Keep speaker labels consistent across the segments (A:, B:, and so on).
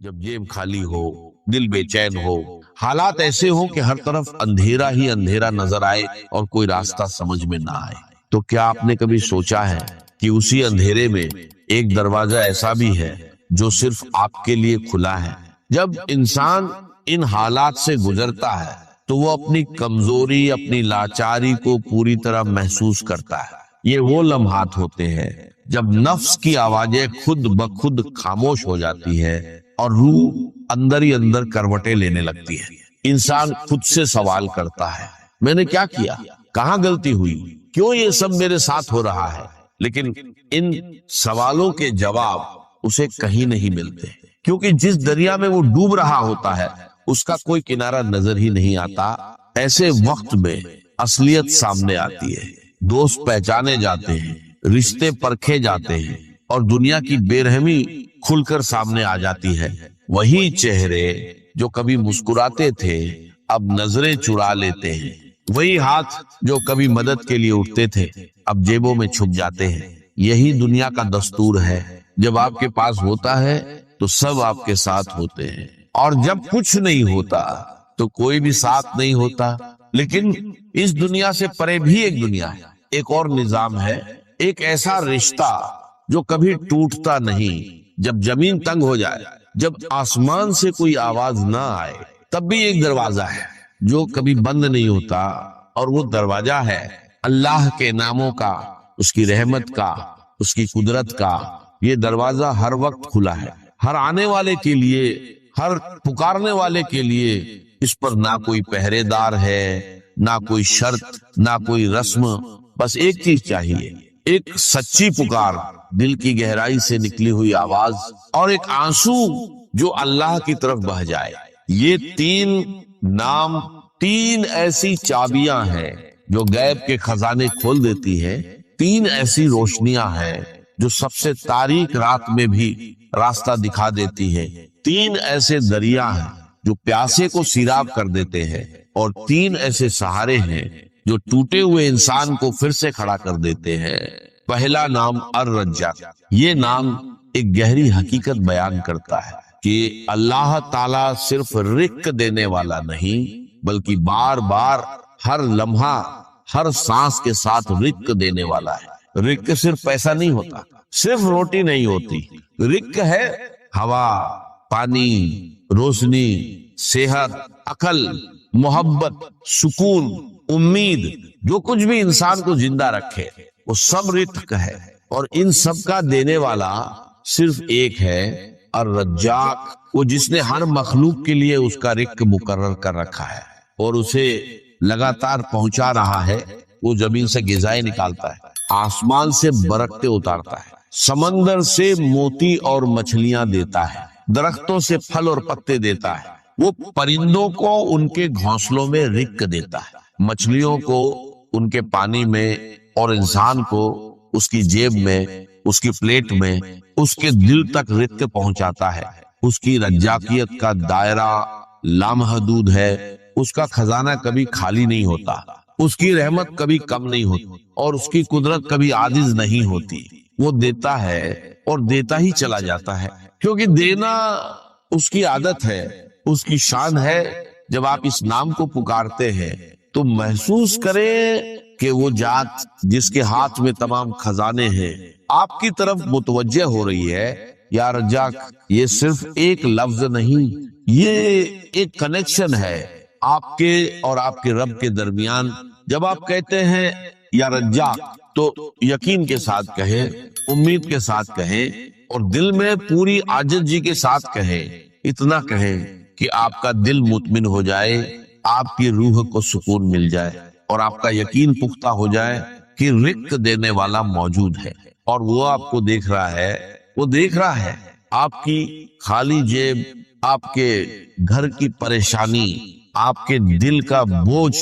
A: جب جیب خالی ہو، دل بے چین ہو، حالات ایسے ہو کہ ہر طرف اندھیرا ہی اندھیرا نظر آئے اور کوئی راستہ سمجھ میں نہ آئے، تو کیا آپ نے کبھی سوچا ہے کہ اسی اندھیرے میں ایک دروازہ ایسا بھی ہے جو صرف آپ کے لیے کھلا ہے؟ جب انسان ان حالات سے گزرتا ہے تو وہ اپنی کمزوری، اپنی لاچاری کو پوری طرح محسوس کرتا ہے۔ یہ وہ لمحات ہوتے ہیں جب نفس کی آوازیں خود بخود خاموش ہو جاتی ہے اور روح اندر ہی اندر کروٹیں لینے لگتی ہے۔ انسان خود سے سوال کرتا ہے، میں نے کیا کیا؟ کہاں غلطی ہوئی؟ کیوں یہ سب میرے ساتھ ہو رہا ہے؟ لیکن ان سوالوں کے جواب اسے کہیں نہیں ملتے، کیونکہ جس دریا میں وہ ڈوب رہا ہوتا ہے اس کا کوئی کنارہ نظر ہی نہیں آتا۔ ایسے وقت میں اصلیت سامنے آتی ہے، دوست پہچانے جاتے ہیں، رشتے پرکھے جاتے ہیں اور دنیا کی بے رحمی کھل کر سامنے آ جاتی ہے۔ وہی چہرے جو کبھی مسکراتے تھے اب نظریں چرا لیتے ہیں، وہی ہاتھ جو کبھی مدد کے لیے اٹھتے تھے اب جیبوں میں چھپ جاتے ہیں۔ یہی دنیا کا دستور ہے، جب آپ کے پاس ہوتا ہے تو سب آپ کے ساتھ ہوتے ہیں، اور جب کچھ نہیں ہوتا تو کوئی بھی ساتھ نہیں ہوتا۔ لیکن اس دنیا سے پرے بھی ایک دنیا ہے، ایک اور نظام ہے، ایک ایسا رشتہ جو کبھی ٹوٹتا نہیں۔ جب زمین تنگ ہو جائے، جب آسمان سے کوئی آواز نہ آئے، تب بھی ایک دروازہ ہے جو کبھی بند نہیں ہوتا، اور وہ دروازہ ہے اللہ کے ناموں کا، اس کی رحمت کا، اس کی قدرت کا۔ یہ دروازہ ہر وقت کھلا ہے، ہر آنے والے کے لیے، ہر پکارنے والے کے لیے۔ اس پر نہ کوئی پہرے دار ہے، نہ کوئی شرط، نہ کوئی رسم، بس ایک چیز چاہیے، ایک سچی پکار، دل کی گہرائی سے نکلی ہوئی آواز، اور ایک آنسو جو اللہ کی طرف بہہ جائے۔ یہ تین نام، تین ایسی چابیاں ہیں جو غیب کے خزانے کھول دیتی ہیں، تین ایسی روشنیاں ہیں جو سب سے تاریک رات میں بھی راستہ دکھا دیتی ہے، تین ایسے دریا ہیں جو پیاسے کو سیراب کر دیتے ہیں، اور تین ایسے سہارے ہیں جو ٹوٹے ہوئے انسان کو پھر سے کھڑا کر دیتے ہیں۔ پہلا نام الرزاق۔ یہ نام ایک گہری حقیقت بیان کرتا ہے کہ اللہ تعالیٰ صرف رزق دینے والا نہیں، بلکہ بار بار ہر لمحہ، ہر سانس کے ساتھ رزق دینے والا ہے۔ رزق صرف پیسہ نہیں ہوتا، صرف روٹی نہیں ہوتی، رزق ہے ہوا، پانی، روشنی، صحت، عقل، محبت، سکون، امید، جو کچھ بھی انسان کو زندہ رکھے وہ سب رزق ہے، اور ان سب کا دینے والا صرف ایک ہے، الرزاق، وہ جس نے ہر مخلوق کے لیے اس کا رزق مقرر کر رکھا ہے اور اسے لگاتار پہنچا رہا ہے۔ وہ زمین سے غذائیں نکالتا ہے، آسمان سے برکتیں اتارتا ہے، سمندر سے موتی اور مچھلیاں دیتا ہے، درختوں سے پھل اور پتے دیتا ہے، وہ پرندوں کو ان کے گھونسلوں میں رزق دیتا ہے، مچھلیوں کو ان کے پانی میں، اور انسان کو اس کی جیب میں، اس کی پلیٹ میں، اس کے دل تک رزق پہنچاتا ہے۔ اس کی رزاقیت کا دائرہ لامحدود ہے، اس کا خزانہ کبھی خالی نہیں ہوتا، اس کی رحمت کبھی کم نہیں ہوتی، اور اس کی قدرت کبھی عاجز نہیں ہوتی۔ وہ دیتا ہے اور دیتا ہی چلا جاتا ہے، کیونکہ دینا اس کی عادت ہے، اس کی شان ہے۔ جب آپ اس نام کو پکارتے ہیں تو محسوس کریں کہ وہ ذات جس کے ہاتھ میں تمام خزانے ہیں آپ کی طرف متوجہ ہو رہی ہے۔ یا رزاق، یہ صرف ایک لفظ نہیں، یہ ایک کنیکشن ہے آپ کے اور آپ کے رب کے درمیان۔ جب آپ کہتے ہیں یا رزاق تو یقین کے ساتھ کہیں، امید کے ساتھ کہیں، اور دل میں پوری عاجزی کے ساتھ کہیں، اتنا کہیں کہ آپ کا دل مطمئن ہو جائے، آپ کی روح کو سکون مل جائے، اور آپ کا یقین پختہ ہو جائے کہ رزق دینے والا موجود ہے، اور وہ آپ کو دیکھ رہا ہے۔ وہ دیکھ رہا ہے آپ کی خالی جیب، آپ کے گھر کی پریشانی، آپ کے دل کا بوجھ،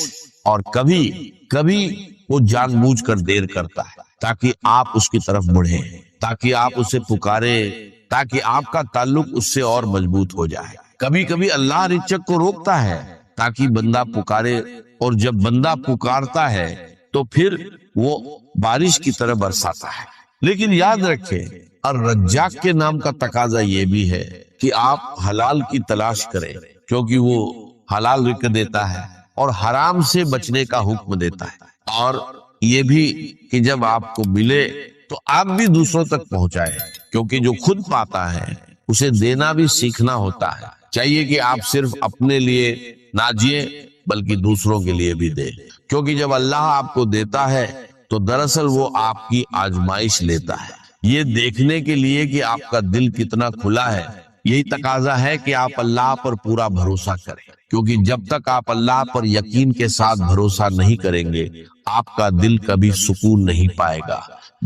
A: اور کبھی کبھی وہ جان بوجھ کر دیر کرتا ہے تاکہ آپ اس کی طرف بڑھیں، تاکہ آپ اسے پکاریں، تاکہ آپ کا تعلق اس سے اور مضبوط ہو جائے۔ کبھی کبھی اللہ رزق کو روکتا ہے تاکہ بندہ پکارے، اور جب بندہ پکارتا ہے تو پھر وہ بارش کی طرح برساتا ہے۔ لیکن یاد رکھیں اور رجاق کے نام کا تقاضا یہ بھی ہے کہ آپ حلال کی تلاش کریں، کیونکہ وہ حلال رزق دیتا ہے اور حرام سے بچنے کا حکم دیتا ہے، اور یہ بھی کہ جب آپ کو ملے تو آپ بھی دوسروں تک پہنچائیں، کیونکہ جو خود پاتا ہے اسے دینا بھی سیکھنا ہوتا ہے۔ چاہیے کہ آپ صرف اپنے لیے نہ جیے بلکہ دوسروں کے لیے بھی دیں، کیونکہ جب اللہ آپ کو دیتا ہے تو دراصل وہ آپ کی آزمائش لیتا ہے، یہ دیکھنے کے لیے کہ آپ کا دل کتنا کھلا ہے۔ یہی تقاضا ہے کہ آپ اللہ پر پورا بھروسہ کریں، کیونکہ جب تک آپ اللہ پر یقین کے ساتھ بھروسہ نہیں کریں گے آپ کا دل کبھی سکون نہیں پائے گا،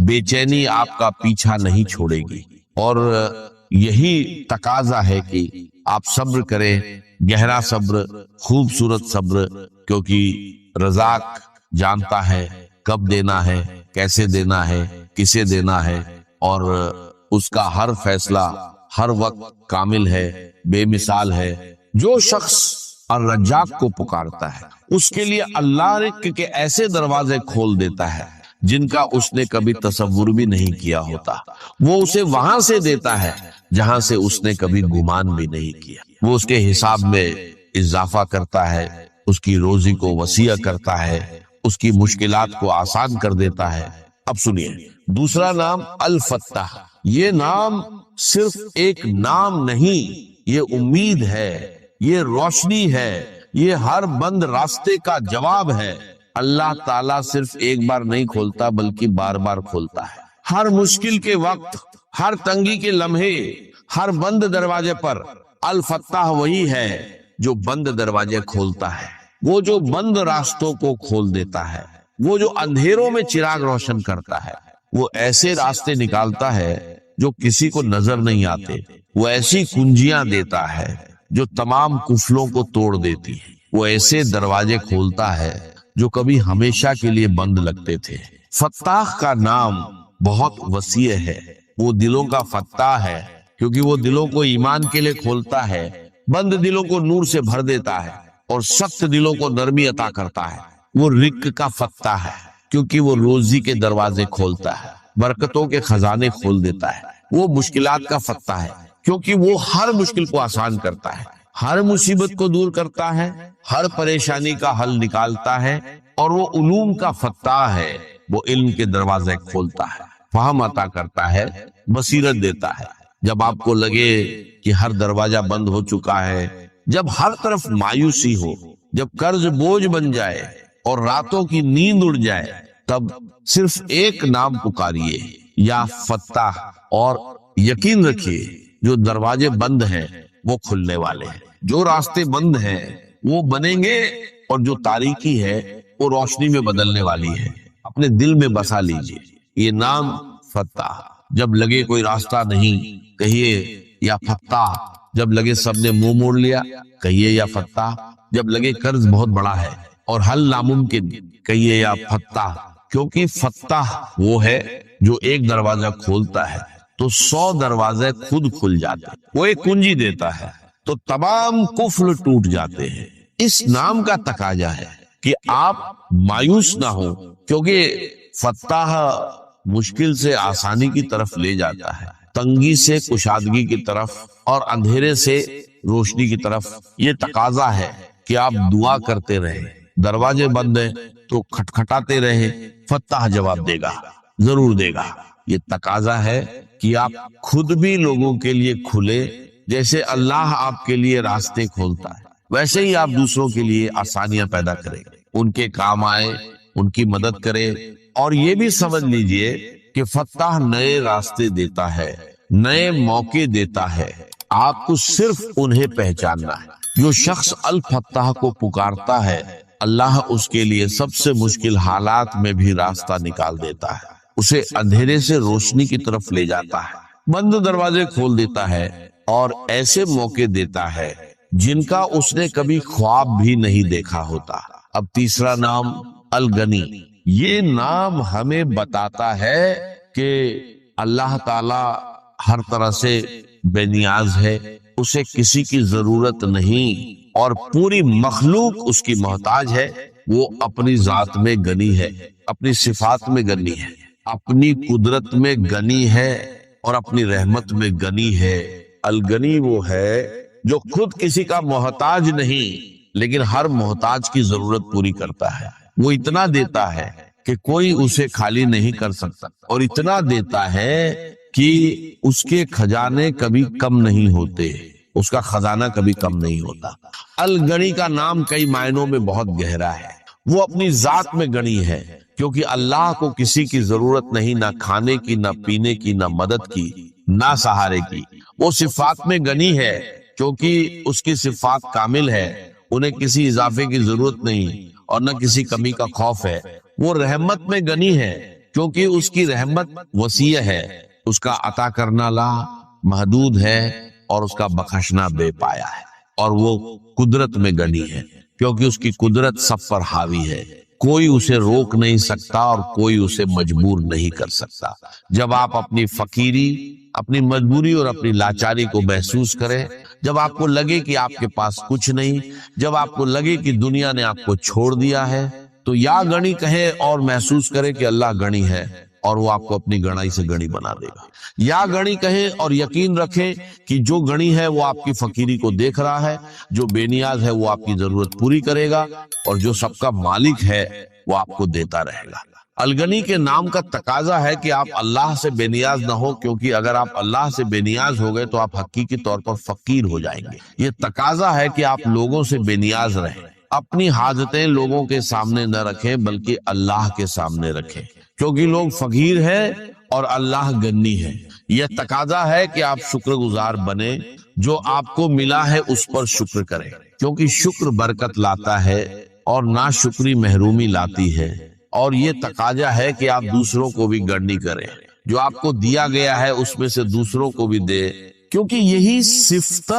A: بے چینی آپ کا پیچھا نہیں چھوڑے گی۔ اور یہی تقاضا ہے کہ آپ صبر کریں، گہرا صبر، خوبصورت صبر، کیونکہ رزاق جانتا ہے کب دینا ہے، کیسے دینا ہے، کسے دینا ہے، اور اس کا ہر فیصلہ ہر وقت کامل ہے، بے مثال ہے۔ جو شخص الرزاق کو پکارتا ہے اس کے لیے اللہ رزق کے ایسے دروازے کھول دیتا ہے جن کا اس نے کبھی تصور بھی نہیں کیا ہوتا۔ وہ اسے وہاں سے دیتا ہے جہاں سے اس نے کبھی گمان بھی نہیں کیا۔ وہ اس کے حساب میں اضافہ کرتا ہے، اس کی روزی کو وسیع کرتا ہے، اس کی مشکلات کو آسان کر دیتا ہے۔ اب سنیے دوسرا نام الفتاح۔ یہ نام صرف ایک نام نہیں، یہ امید ہے، یہ روشنی ہے، یہ ہر بند راستے کا جواب ہے۔ اللہ تعالیٰ صرف ایک بار نہیں کھولتا بلکہ بار بار کھولتا ہے۔ ہر مشکل کے وقت، ہر تنگی کے لمحے، ہر بند دروازے پر الفتاح وہی ہے جو بند دروازے کھولتا ہے، وہ جو بند راستوں کو کھول دیتا ہے، وہ جو اندھیروں میں چراغ روشن کرتا ہے، وہ ایسے راستے نکالتا ہے جو کسی کو نظر نہیں آتے، وہ ایسی کنجیاں دیتا ہے جو تمام قفلوں کو توڑ دیتی ہے، وہ ایسے دروازے کھولتا ہے جو کبھی ہمیشہ کے لیے بند لگتے تھے۔ فتاح کا نام بہت وسیع ہے، وہ دلوں کا فتاح ہے کیونکہ وہ دلوں کو ایمان کے لیے کھولتا ہے، بند دلوں کو نور سے بھر دیتا ہے اور سخت دلوں کو نرمی عطا کرتا ہے۔ وہ رزق کا فتاح ہے کیونکہ وہ روزی کے دروازے کھولتا ہے، برکتوں کے خزانے کھول دیتا ہے۔ وہ مشکلات کا فتاح ہے کیونکہ وہ ہر مشکل کو آسان کرتا ہے، ہر مصیبت کو دور کرتا ہے، ہر پریشانی کا حل نکالتا ہے۔ اور وہ علوم کا فتاح ہے، وہ علم کے دروازے کھولتا ہے، فہم عطا کرتا ہے، بصیرت دیتا ہے۔ جب آپ کو لگے کہ ہر دروازہ بند ہو چکا ہے، جب ہر طرف مایوسی ہو، جب قرض بوجھ بن جائے اور راتوں کی نیند اڑ جائے، تب صرف ایک نام پکاریے، یا فتاح، اور یقین رکھیے جو دروازے بند ہیں وہ کھلنے والے ہیں، جو راستے بند ہیں وہ بنیں گے، اور جو تاریکی ہے وہ روشنی میں بدلنے والی ہے۔ اپنے دل میں بسا لیجئے یہ نام فتاح۔ جب لگے کوئی راستہ نہیں، کہیے یا فتاح۔ جب لگے سب نے منہ موڑ لیا، کہیے یا فتاح۔ جب لگے قرض بہت بڑا ہے اور حل ناممکن، کہیے یا فتاح، کیونکہ فتاح وہ ہے جو ایک دروازہ کھولتا ہے تو 100 دروازے خود کھل جاتے ہیں۔ وہ ایک کنجی دیتا ہے تو تمام قفل ٹوٹ جاتے ہیں۔ اس نام کا تقاضا ہے کہ آپ مایوس نہ ہوں، کیونکہ فتاح مشکل سے آسانی کی طرف لے جاتا ہے، تنگی سے کشادگی کی طرف، اور اندھیرے سے روشنی کی طرف۔ یہ تقاضا ہے کہ آپ دعا کرتے رہیں، دروازے بند ہیں تو کھٹکھٹاتے رہیں، فتاح جواب دے گا، ضرور دے گا۔ یہ تقاضا ہے کہ آپ خود بھی لوگوں کے لیے کھلے، جیسے اللہ آپ کے لیے راستے کھولتا ہے ویسے ہی آپ دوسروں کے لیے آسانیاں پیدا کریں، ان کے کام آئے، ان کی مدد کرے۔ اور یہ بھی سمجھ لیجئے کہ فتاح نئے راستے دیتا ہے، نئے موقع دیتا ہے، آپ کو صرف انہیں پہچاننا ہے۔ جو شخص الفتاح کو پکارتا ہے، اللہ اس کے لیے سب سے مشکل حالات میں بھی راستہ نکال دیتا ہے، اسے اندھیرے سے روشنی کی طرف لے جاتا ہے، بند دروازے کھول دیتا ہے، اور ایسے موقع دیتا ہے جن کا اس نے کبھی خواب بھی نہیں دیکھا ہوتا۔ اب تیسرا نام الغنی۔ یہ نام ہمیں بتاتا ہے کہ اللہ تعالی ہر طرح سے بے نیاز ہے، اسے کسی کی ضرورت نہیں، اور پوری مخلوق اس کی محتاج ہے۔ وہ اپنی ذات میں غنی ہے، اپنی صفات میں غنی ہے، اپنی قدرت میں غنی ہے، اور اپنی رحمت میں غنی ہے۔ الغنی وہ ہے جو خود کسی کا محتاج نہیں لیکن ہر محتاج کی ضرورت پوری کرتا ہے۔ وہ اتنا دیتا ہے کہ کوئی اسے خالی نہیں کر سکتا، اور اتنا دیتا ہے کہ اس کے خزانے کبھی کم نہیں ہوتے، اس کا خزانہ کبھی کم نہیں ہوتا۔ الغنی کا نام کئی معنوں میں بہت گہرا ہے۔ وہ اپنی ذات میں غنی ہے کیونکہ اللہ کو کسی کی ضرورت نہیں، نہ کھانے کی، نہ پینے کی، نہ مدد کی، نہ سہارے کی۔ وہ صفات میں غنی ہے کیونکہ اس کی صفات کامل ہے، انہیں کسی اضافے کی ضرورت نہیں اور نہ کسی کمی کا خوف ہے۔ وہ رحمت میں غنی ہے کیونکہ اس کی رحمت وسیع ہے، اس کا عطا کرنا لا محدود ہے اور اس کا بخشنا بے پایا ہے۔ اور وہ قدرت میں غنی ہے کیونکہ اس کی قدرت سب پر حاوی ہے، کوئی اسے روک نہیں سکتا اور کوئی اسے مجبور نہیں کر سکتا۔ جب آپ اپنی فقیری، اپنی مجبوری اور اپنی لاچاری کو محسوس کریں، جب آپ کو لگے کہ آپ کے پاس کچھ نہیں، جب آپ کو لگے کہ دنیا نے آپ کو چھوڑ دیا ہے، تو یا غنی کہیں اور محسوس کریں کہ اللہ غنی ہے اور وہ آپ کو اپنی گنائی سے غنی بنا دے گا، یا غنی کہیں اور یقین رکھیں کہ جو غنی ہے وہ آپ کی فقیری کو دیکھ رہا ہے، جو بے نیاز ہے وہ آپ کی ضرورت پوری کرے گا، اور جو سب کا مالک ہے وہ آپ کو دیتا رہے گا۔ الغنی کے نام کا تقاضا ہے کہ آپ اللہ سے بے نیاز نہ ہو، کیونکہ اگر آپ اللہ سے بے نیاز ہو گئے تو آپ حقیقی طور پر فقیر ہو جائیں گے۔ یہ تقاضا ہے کہ آپ لوگوں سے بے نیاز رہیں، اپنی حاجتیں لوگوں کے سامنے نہ رکھیں بلکہ اللہ کے سامنے رکھیں، کیونکہ لوگ فقیر ہیں اور اللہ غنی ہے۔ یہ تقاضا ہے کہ آپ شکر گزار بنیں، جو آپ کو ملا ہے اس پر شکر کریں، کیونکہ شکر برکت لاتا ہے اور ناشکری محرومی لاتی ہے۔ اور یہ تقاضا ہے کہ آپ دوسروں کو بھی گنی کریں، جو آپ کو دیا گیا ہے اس میں سے دوسروں کو بھی دے، کیونکہ یہی صفت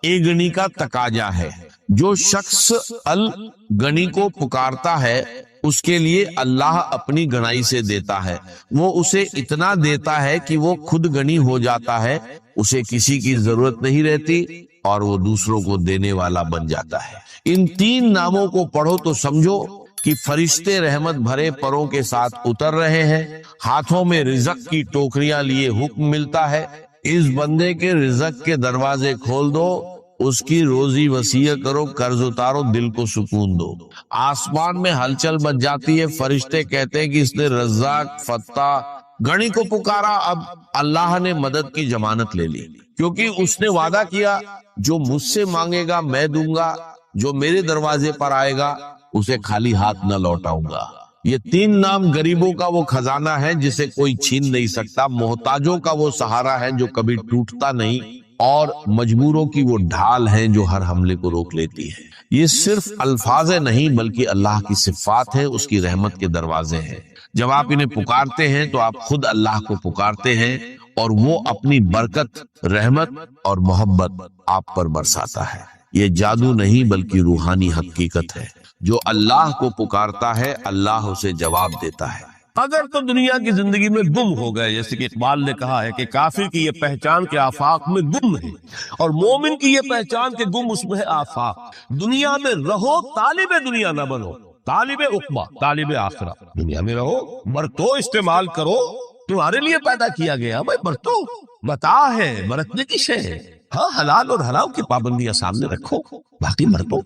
A: ایگنی کا تقاضا ہے۔ جو شخص الغنی کو پکارتا ہے اس کے لیے اللہ اپنی گنائی سے دیتا ہے، وہ اسے اتنا دیتا ہے کہ وہ خود غنی ہو جاتا ہے، اسے کسی کی ضرورت نہیں رہتی اور وہ دوسروں کو دینے والا بن جاتا ہے۔ ان تین ناموں کو پڑھو تو سمجھو کہ فرشتے رحمت بھرے پروں کے ساتھ اتر رہے ہیں، ہاتھوں میں رزق کی ٹوکریاں لیے حکم ملتا ہے، اس بندے کے رزق کے دروازے کھول دو، اس کی روزی وسیع کرو، قرض اتارو، دل کو سکون دو۔ آسمان میں ہلچل مچ جاتی ہے، فرشتے کہتے ہیں کہ اس نے رزاق فتح غنی کو پکارا، اب اللہ نے مدد کی ضمانت لے لی، کیونکہ اس نے وعدہ کیا جو مجھ سے مانگے گا میں دوں گا، جو میرے دروازے پر آئے گا اسے خالی ہاتھ نہ لوٹاؤں گا۔ یہ تین نام غریبوں کا وہ خزانہ ہے جسے کوئی چھین نہیں سکتا، محتاجوں کا وہ سہارا ہے جو کبھی ٹوٹتا نہیں، اور مجبوروں کی وہ ڈھال ہیں جو ہر حملے کو روک لیتی ہے۔ یہ صرف الفاظ نہیں بلکہ اللہ کی صفات ہیں، اس کی رحمت کے دروازے ہیں۔ جب آپ انہیں پکارتے ہیں تو آپ خود اللہ کو پکارتے ہیں اور وہ اپنی برکت، رحمت اور محبت آپ پر برساتا ہے۔ یہ جادو نہیں بلکہ روحانی حقیقت ہے۔ جو اللہ کو پکارتا ہے اللہ اسے جواب دیتا ہے۔
B: اگر تو دنیا کی زندگی میں گم ہو گئے، جیسے کہ اقبال نے کہا ہے کہ کافر کی یہ پہچان کے آفاق میں گم ہے، اور مومن کی یہ پہچان کے گم اس میں ہے آفاق۔ دنیا میں رہو، طالب دنیا نہ بنو، طالب عقبہ، طالب آخرہ۔ دنیا میں رہو، برتو استعمال کرو، تمہارے لیے پیدا کیا گیا، بھائی برتو، متاع ہے، برتنے کی شے ہے۔ ہاں، حلال اور حرام کی پابندیاں سامنے رکھو، باقی برتو۔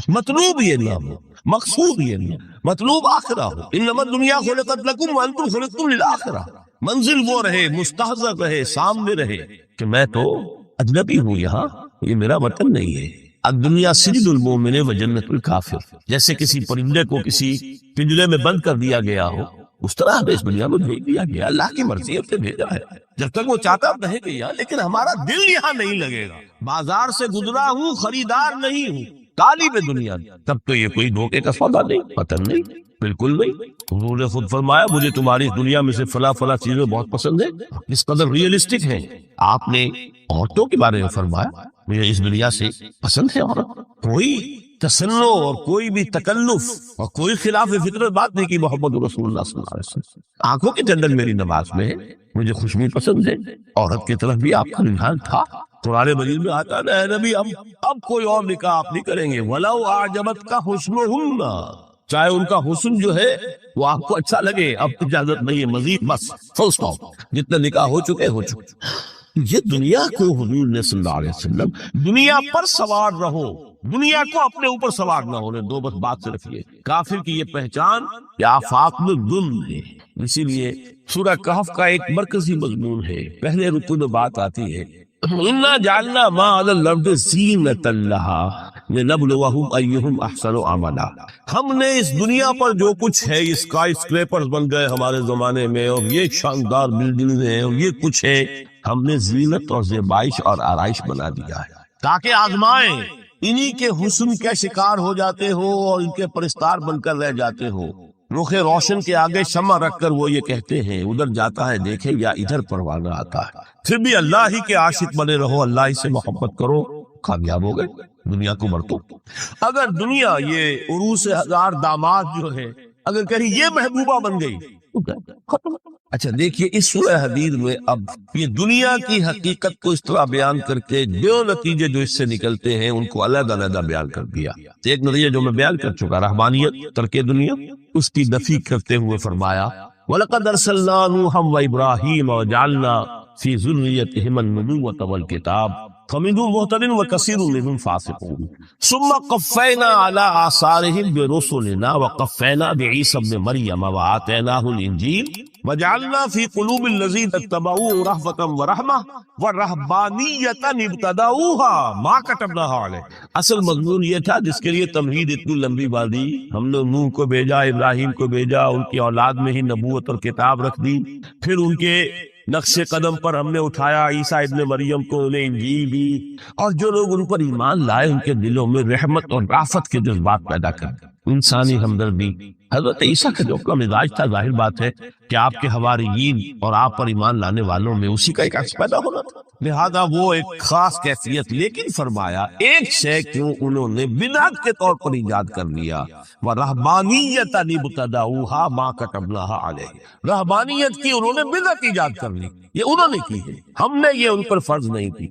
B: مطلوب یہ نہ ہو، مقصود یہ نہ، مطلوب آخرہ ہو۔ انما الدنیا خلقت لکم وانتم خلقتم للآخرہ۔ منزل وہ رہے، مستحضر رہے، سامنے رہے کہ میں تو اجنبی ہوں، یہاں یہ میرا وطن نہیں ہے۔ الدنیا سجن المومن و جنت الکافر۔ جیسے کسی پرندے کو کسی پنجرے میں بند کر دیا گیا ہو، اس طرح ہمیں اس دنیا میں بھیج دیا گیا، اللہ کی مرضی سے بھیجا ہے۔ جب تک وہ چاہتا رہے گا یہاں، لیکن ہمارا دل یہاں نہیں لگے گا۔ بازار سے گزرا ہوں، خریدار نہیں ہوں، طالب دنیا، تب تو یہ کوئی دھوکے کا سودا نہیں، پتن نہیں، بالکل نہیں۔ حضور نے خود فرمایا مجھے تمہاری دنیا میں سے فلاں فلاں چیزیں بہت پسند ہیں، اس قدر ریئلسٹک ہیں۔ آپ نے عورتوں کے بارے میں فرمایا مجھے اس دنیا سے پسند ہے عورت۔ کوئی تسنع اور کوئی بھی تکلف اور کوئی خلاف فطرت بات نہیں کی محمد رسول اللہ صلی اللہ علیہ وسلم۔ آنکھوں کے جنگل میری نماز میں ہے، مجھے خوشبو پسند ہے، عورت کی طرف بھی آپ کا رجحان تھا۔ قرآن مجید میں آتا ہے نبی اب کوئی اور نکاح آپ نہیں کریں گے، وَلَوْ أَعْجَبَتْكَ حُسْنُهُنَّ، چاہے ان کا حسن جو ہے وہ آپ کو اچھا لگے، اب اجازت نہیں ہے مزید، بس فل اسٹاپ، جتنے نکاح ہو چکے ہو چکے۔ یہ دنیا کو حضور نے صلی اللہ علیہ وسلم دنیا پر سوار رہو، دنیا کو اپنے اوپر سوار نہ ہونے دو، بس بات صرف یہ۔ کافر کی یہ پہچان کہ آفاق میں گم ہے۔ اسی لیے سورہ کہف کا ایک مرکزی مضمون ہے، پہلے رکوع میں بات آتی ہے اِنَّا جَعَلْنَا مَا عَلَى الْأَرْضِ زِینَةً لَهَا لِنَبْلُوَهُمْ أَيُّهُمْ أَحْسَنُ عَمَلًا۔ ہم نے اس دنیا پر جو کچھ ہے، اسکائی اسکریپرز بن گئے ہمارے زمانے میں، اور یہ شاندار بلڈنگ ہیں، اور یہ کچھ ہے، ہم نے زینت اور زیبائش اور آرائش بنا دیا ہے تاکہ آزمائیں، انہی کے حسن کے شکار ہو جاتے ہو اور ان کے پرستار بن کر رہ جاتے ہو۔ رخ روشن کے آگے شمع رکھ کر وہ یہ کہتے ہیں ادھر جاتا ہے دیکھے یا ادھر پروانہ آتا ہے، پھر بھی اللہ ہی کے عاشق بنے رہو، اللہ ہی سے محبت کرو، کامیاب ہو گئے۔ دنیا کو مرتو اگر دنیا یہ عروس ہزار داماد جو ہے اگر کہیں یہ محبوبہ بن گئی، اچھا دیکھیے اس سورہ حدید میں اب یہ دنیا کی حقیقت کو اس طرح بیان کر کے جو نتیجے جو اس سے نکلتے ہیں ان کو علیحدہ علیحدہ بیان کر دیا۔ ایک نتیجہ جو میں بیان کر چکا، رحمانیت، ترک دنیا، اس کی نفی کرتے ہوئے فرمایا وَلَقَدْ أَرْسَلْنَا نُوحًا وَإِبْرَاهِيمَ وَجَعَلْنَا فِي ذُرِّيَّتِهِمَا النُّبُوَّةَ وَالْكِتَابَ فَمِنْهُمْ مُهْتَدٍ وَكَثِيرٌ مِنْهُمْ فَاسِقُونَ ثُمَّ قَفَّيْنَا عَلَىٰ آثَارِهِمْ بِرُسُلِنَا وَقَفَّيْنَا بِعِيسَى ابْنِ مَرْيَمَ وَآتَيْنَاهُ الْإِنْجِيلَ وَجَعَلْنَا فِي قُلُوبِ الَّذِينَ اتَّبَعُوهُ رَأْفَةً وَرَحْمَةً وَرَهْبَانِيَّةً ابْتَدَعُوهَا مَا كَتَبْنَاهَا عَلَيْهِمْ۔ اصل مضمون یہ تھا جس کے لیے تمہید اتنی لمبی باندھی، ہم نے نوح کو بھیجا، ابراہیم کو بھیجا، ان کی اولاد میں ہی نبوت اور کتاب رکھ دی، پھر ان کے نقش قدم پر ہم نے اٹھایا عیسیٰ ابن مریم کو، انہیں انجیل دی، اور جو لوگ ان پر ایمان لائے ان کے دلوں میں رحمت اور رافت کے جذبات پیدا کر انسانی ہمدردی۔ حضرت عیسیٰ کا جو اپنا مزاج تھا، ظاہر بات ہے کہ آپ کے حواریین اور آپ پر ایمان لانے والوں میں اسی کا ایک عکس پیدا ہونا تھا، لہذا وہ ایک خاص کیفیت، لیکن فرمایا ایک شے کیوں انہوں نے بدعت کے طور پر ایجاد کر لیا، وَرَهْبَانِيَّةً ابْتَدَعُوهَا مَا كَتَبْنَاهَا عَلَيْهِمْ، رہبانیت کی انہوں نے بدعت ایجاد کر لی، یہ انہوں نے کی ہے، ہم نے یہ ان پر فرض نہیں کی۔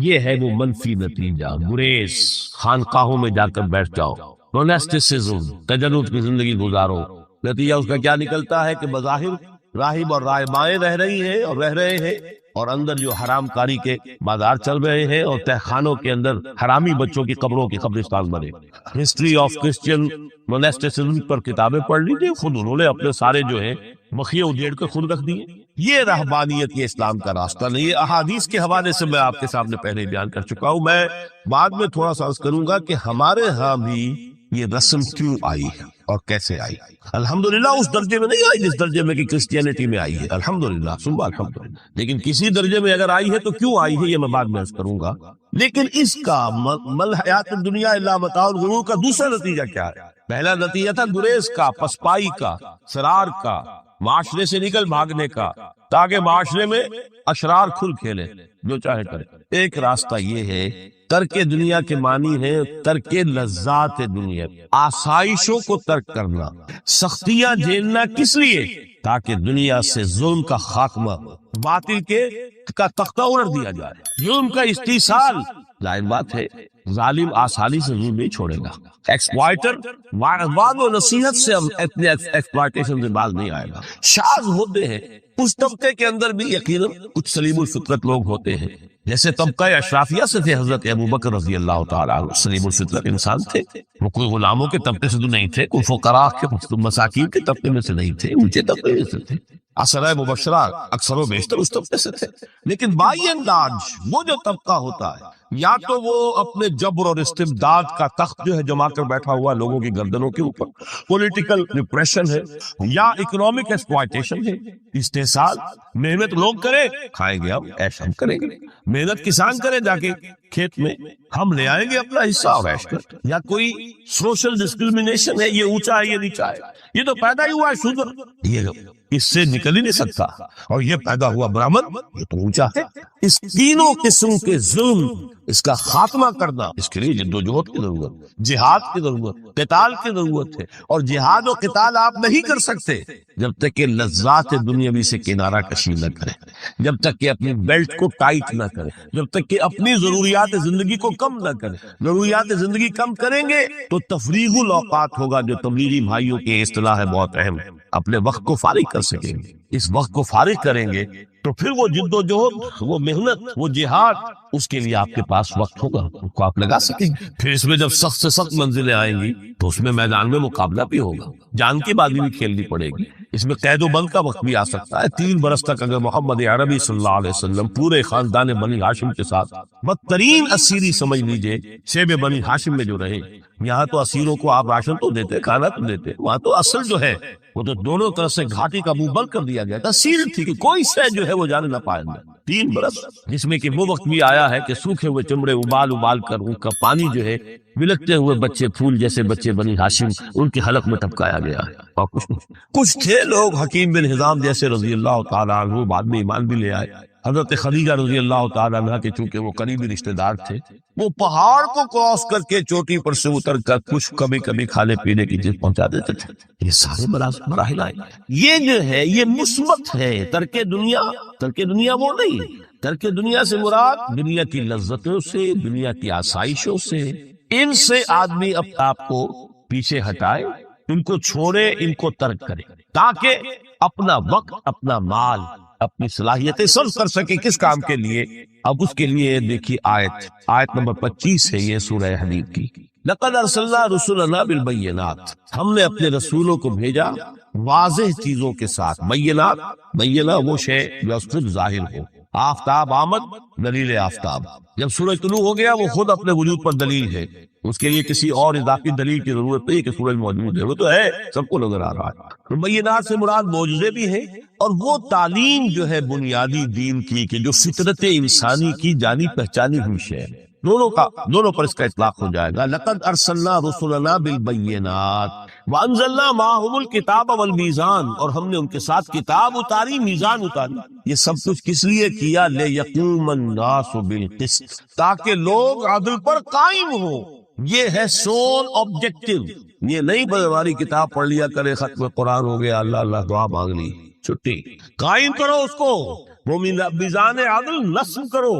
B: یہ ہے وہ منفی نتیجہ، گریز، خانقاہوں میں جا کر بیٹھ جاؤ، موناسٹسزم، تجرد کی زندگی گزارو، نتیجہ اس کا کیا نکلتا ہے کہ بظاہر راہب اور راہبائیں رہ رہی ہیں اور رہ رہے ہیں، اور اندر جو حرام کاری کے بازار چل رہے ہیں، اور تہخانوں کے اندر حرامی بچوں کی قبروں کی قبرستان بنے۔ ہسٹری آف کرسچین موناسٹسزم پر کتابیں پڑھ لیجیے، خود انہوں نے اپنے سارے جو ہیں مخیہ اجیڑ کر خود رکھ دیے۔ یہ رہبانیت، یہ اسلام کا راستہ نہیں ہے۔ احادیث کے حوالے سے میں آپ کے سامنے پہلے بیان کر چکا ہوں، میں بعد میں تھوڑا سا عرض کروں گا کہ ہمارے ہاں بھی یہ رسم کیوں آئی ہے اور کیسے آئی۔ الحمدللہ اس درجے میں نہیں آئی جس درجے میں کہ کرسچینٹی میں آئی ہے، الحمدللہ ثم الحمدللہ، لیکن کسی درجے میں اگر آئی ہے تو کیوں آئی ہے یہ میں بعد میں عرض کروں گا۔ لیکن اس کا مل حیات الدنیا الا متاع الغرور کا دوسرا نتیجہ کیا ہے؟ پہلا نتیجہ تھا گریز کا، پسپائی کا، فرار کا، معاشرے سے نکل بھاگنے کا، تاکہ معاشرے میں اشرار کھل کھیلے، جو چاہے کرے۔ ایک راستہ یہ ہے، ترک دنیا کے معنی ہے ترک لذات دنیا، آسائشوں کو ترک کرنا، سختیاں جھیلنا، کس لیے؟ تاکہ دنیا سے ظلم کا خاتمہ ہو، باطل کا تختہ الٹ دیا جائے، ظلم کا استحصال۔ ظاہر بات ہے ظالم آسانی سے ظلم نہیں چھوڑے گا، ایکسپلائٹر وعد و نصیحت سے اپنے ایکسپلائٹیشن سے باز نہیں آئے گا۔ شاذ ہوتے ہیں اس طبقے کے اندر بھی یقیناً کچھ سلیم الفطرت لوگ ہوتے ہیں، جیسے طبقہ اشرافیہ سے تھے حضرت ابو بکر رضی اللہ تعالیٰ عنہ، سلیم الفطرت انسان تھے، وہ کوئی غلاموں کے طبقے سے تو نہیں تھے، کوئی فقراء کے مساکین کے طبقے میں سے نہیں تھے، اونچے طبقے میں سے تھے، عشرہ مبشرہ اکثر و بیشتر اس طبقے سے تھے۔ لیکن بائی انداز وہ جو طبقہ ہوتا ہے، یا تو وہ اپنے جبر اور استبداد کا تخت جو ہے جما کر بیٹھا ہوا لوگوں کی گردنوں کے اوپر، پولیٹیکل ریپریشن ہے، یا اکنامک ایکسپلائٹیشن ہے، استحصال، محنت لوگ کریں کھائیں گے، ہم عیش ہم کریں گے، محنت کسان کرے جا کے کھیت میں، ہم لے آئیں گے اپنا حصہ اور عیش کر، یا کوئی سوشل ڈسکریمنیشن ہے، یہ اونچا ہے یہ نیچا ہے، یہ تو پیدا ہی ہوا ہے شودر، اس سے نکل ہی نہیں سکتا، اور یہ پیدا ہوا برہمن، یہ تو اونچا ہے۔ اس تینوں قسم کے ظلم، اس کا خاتمہ کرنا، اس کے لیے جدوجہد کی ضرورت، جہاد کی ضرورت، قتال کی ضرورت ہے، اور جہاد و قتال آپ نہیں کر سکتے جب تک کہ لذات دنیاوی سے کنارہ کشی نہ کریں، جب تک کہ اپنی بیلٹ کو ٹائٹ نہ کریں، جب تک کہ اپنی ضروریات زندگی کو کم نہ کریں۔ ضروریات زندگی کم کریں گے تو تفریغ الاوقات ہوگا، جو تبلیغی بھائیوں کی اصطلاح ہے، بہت اہم ہے، اپنے وقت کو فارغ کر سکیں گے۔ اس وقت کو فارغ کریں گے تو پھر وہ جد و جہد، وہ محنت، وہ جہاد، اس کے لیے آپ کے پاس وقت ہوگا، اس کو آپ لگا سکیں گے۔ پھر اس میں جب سخت سے سخت منزلیں آئیں گی تو اس میں میدان میں مقابلہ بھی ہوگا، جان کی بازی بھی کھیلنی پڑے گی، اس میں قید و بند کا وقت بھی آ سکتا ہے۔ 3 برس تک اگر محمد عربی صلی اللہ علیہ وسلم پورے خاندان بنی ہاشم کے ساتھ بدترین اسیری سمجھ لیجئے شیب بنی ہاشم میں جو رہے، یہاں تو اسیروں کو آپ راشن تو دیتے، کھانا تو دیتے، وہاں تو اصل جو ہے وہ تو دونوں طرف سے گھاٹی کا منہ بند کر دیا گیا تھا، سیل تھی کہ کوئی شے جو ہے وہ جانے نہ پائے گا۔ 3 برس، جس میں کہ وہ وقت بھی آیا ہے کہ سوکھے ہوئے چمڑے ابال کر ان کا پانی جو ہے بلکتے ہوئے بچے، پھول جیسے بچے بنی ہاشم، ان کے حلق میں ٹپکایا گیا ہے، اور کچھ تھے لوگ حکیم بن حزام جیسے رضی اللہ تعالیٰ عنہ، بعد میں ایمان بھی لے آئے۔ حضرت خدیجہ رضی اللہ تعالیٰ عنہ کے چونکہ وہ قریبی رشتہ دار تھے، وہ پہاڑ کو کراس کر کے چوٹی پر سے اتر کر کچھ کبھی کبھی کھانے پینے کی چیز پہنچا دیتے تھے۔ یہ سارے مراحل آئے، یہ جو ہے یہ مثبت ہے۔ ترک دنیا وہ نہیں، ترک دنیا سے مراد دنیا کی لذتوں سے، دنیا کی آسائشوں سے، ان سے آدمی آپ کو پیچھے ہٹائے، ان کو چھوڑے، ان کو ترک کرے، تاکہ اپنا وقت، اپنا مال، اپنی صلاحیتیں صرف کر سکے۔ کس کام کے لیے؟ اب اس کے لیے دیکھیے آیت نمبر 25 ہے یہ سورہ حدید کی۔ لقد ارسلنا رسلنا بالبینات، ہم نے اپنے رسولوں کو بھیجا واضح چیزوں کے ساتھ۔ بینہ وہ شے جو خود ظاہر ہو۔ آفتاب آمد، دلیل آفتاب، جب سورج طلوع ہو گیا وہ خود اپنے وجود پر دلیل ہے، اس کے لیے کسی اور اضافی دلیل کی ضرورت نہیں کہ سورج موجود ہے، وہ تو ہے، سب کو نظر آ رہا ہے۔ بینات سے مراد معجزے بھی ہیں، اور وہ تعلیم جو ہے بنیادی دین کی کہ جو فطرت انسانی کی جانی پہچانی ہوئی شے، دونوں پر اس کا اطلاق ہو جائے گا۔ لقد ارسلنا رسلنا بالبینات وانزلنا معهم الکتاب والمیزان، اور ہم نے ان کے ساتھ کتاب اتاری، میزان اتاری۔ یہ سب کچھ کس لیے کیا؟ لیقوم الناس بالقسط، تاکہ لوگ عدل پر قائم ہوں۔ یہ ہے سول آبجیکٹو، یہ نہیں بس ہماری کتاب پڑھ لیا کرے، ختم قرآن ہو گیا، اللہ اللہ دعا مانگ لی، چھٹی۔ قائم کرو اس کو، وہ میزان عدل نصب کرو،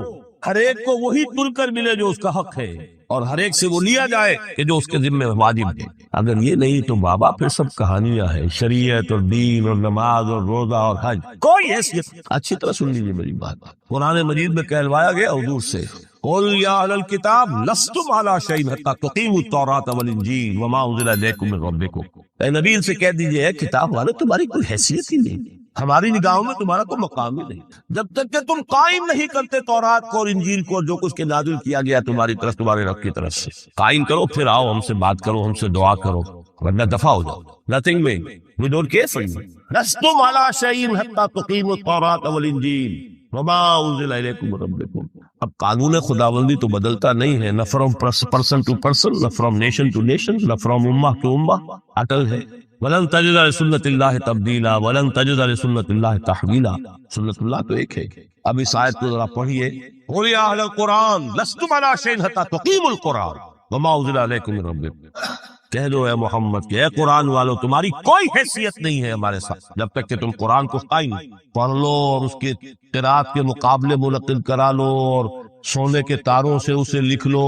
B: ہر ایک کو وہی تل کر ملے جو اس کا حق ہے، اور ہر ایک سے وہ لیا جائے کہ جو اس کے ذمہ واجب ہے۔ اگر یہ نہیں تو بابا پھر سب کہانیاں ہیں، شریعت اور دین اور نماز اور روزہ اور حج، کوئی حیثیت۔ اچھی طرح سن لیجیے میری بات، قرآن مجید میں کہلوایا گیا حضور سے، قل یا اہل الکتاب لستم علی شیء حتی تقیموا التوراۃ والانجیل وما انزل الیکم من ربکم۔ اے نبی سے کہہ دیجئے کتاب والے تمہاری کوئی حیثیت ہی نہیں، ہماری نگاہوں میں تمہارا کوئی مقام ہی نہیں، جب تک کہ تم قائم نہیں کرتے تورات کو اور انجیل کو، جو کچھ کے نازل کیا گیا تمہاری طرف، تمہارے رب کی طرف سے۔ قائم کرو، پھر آؤ ہم سے بات کرو، ہم سے دعا کرو، ورنہ دفع ہو جاؤ۔ نتھنگ میں we don't care for you, لستم علی شیء حتی تقیموا التوراۃ والانجیل وما انزل الیکم من ربکم۔ اب قانون خداوندی تو بدلتا نہیں ہے، نہ فرام پرسن ٹو پرسن، نہ فرام نیشن ٹو نیشن، نہ فرام امہ ٹو امہ، اٹل ہے۔ وَلَن تَجِدَ لِسُنَّتِ اللَّهِ تَبْدِيلًا وَلَن تَجِدَ لِسُنَّتِ اللَّهِ تَحْوِيلًا۔ سنت اللہ تو ایک ہے۔ اب اس آیت کو ذرا پڑھیے، قُلْ يَا أَهْلَ الْقُرْآنِ لَسْتُمْ عَلَىٰ شَيْءٍ حَتَّىٰ تُقِيمُوا الْقُرْآنَ وَمَا أُنزِلَ إِلَيْكُم مِّن رَّبِّكُم۔ کہہ دو اے محمد کہ اے قرآن والو تمہاری کوئی حیثیت نہیں ہے ہمارے ساتھ جب تک کہ تم قرآن کو قائم پڑھ لو اور اس کے قرات کے مقابلے منعقد کرا لو اور سونے کے تاروں سے اسے لکھ لو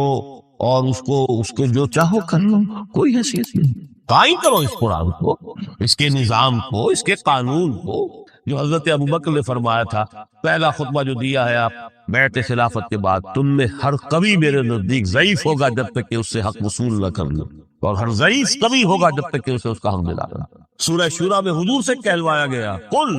B: اور اس کو جو چاہو کر لو، کوئی حیثیت نہیں۔ قائم کرو اس قرآن کو، اس کے نظام کو، اس کے قانون کو، جو حضرت ابوبکر نے فرمایا تھا، پہلا خطبہ جو دیا ہے آپ بیعت خلافت کے بعد، تم میں ہر قوی میرے نزدیک ضعیف ہوگا جب تک کہ اس سے حق وصول نہ کر لو، اور ہر ضعیف قوی ہوگا جب تک کہ اسے اس کا حق دلا لو۔ سورہ شورى میں حضور سے کہلوایا گیا، قل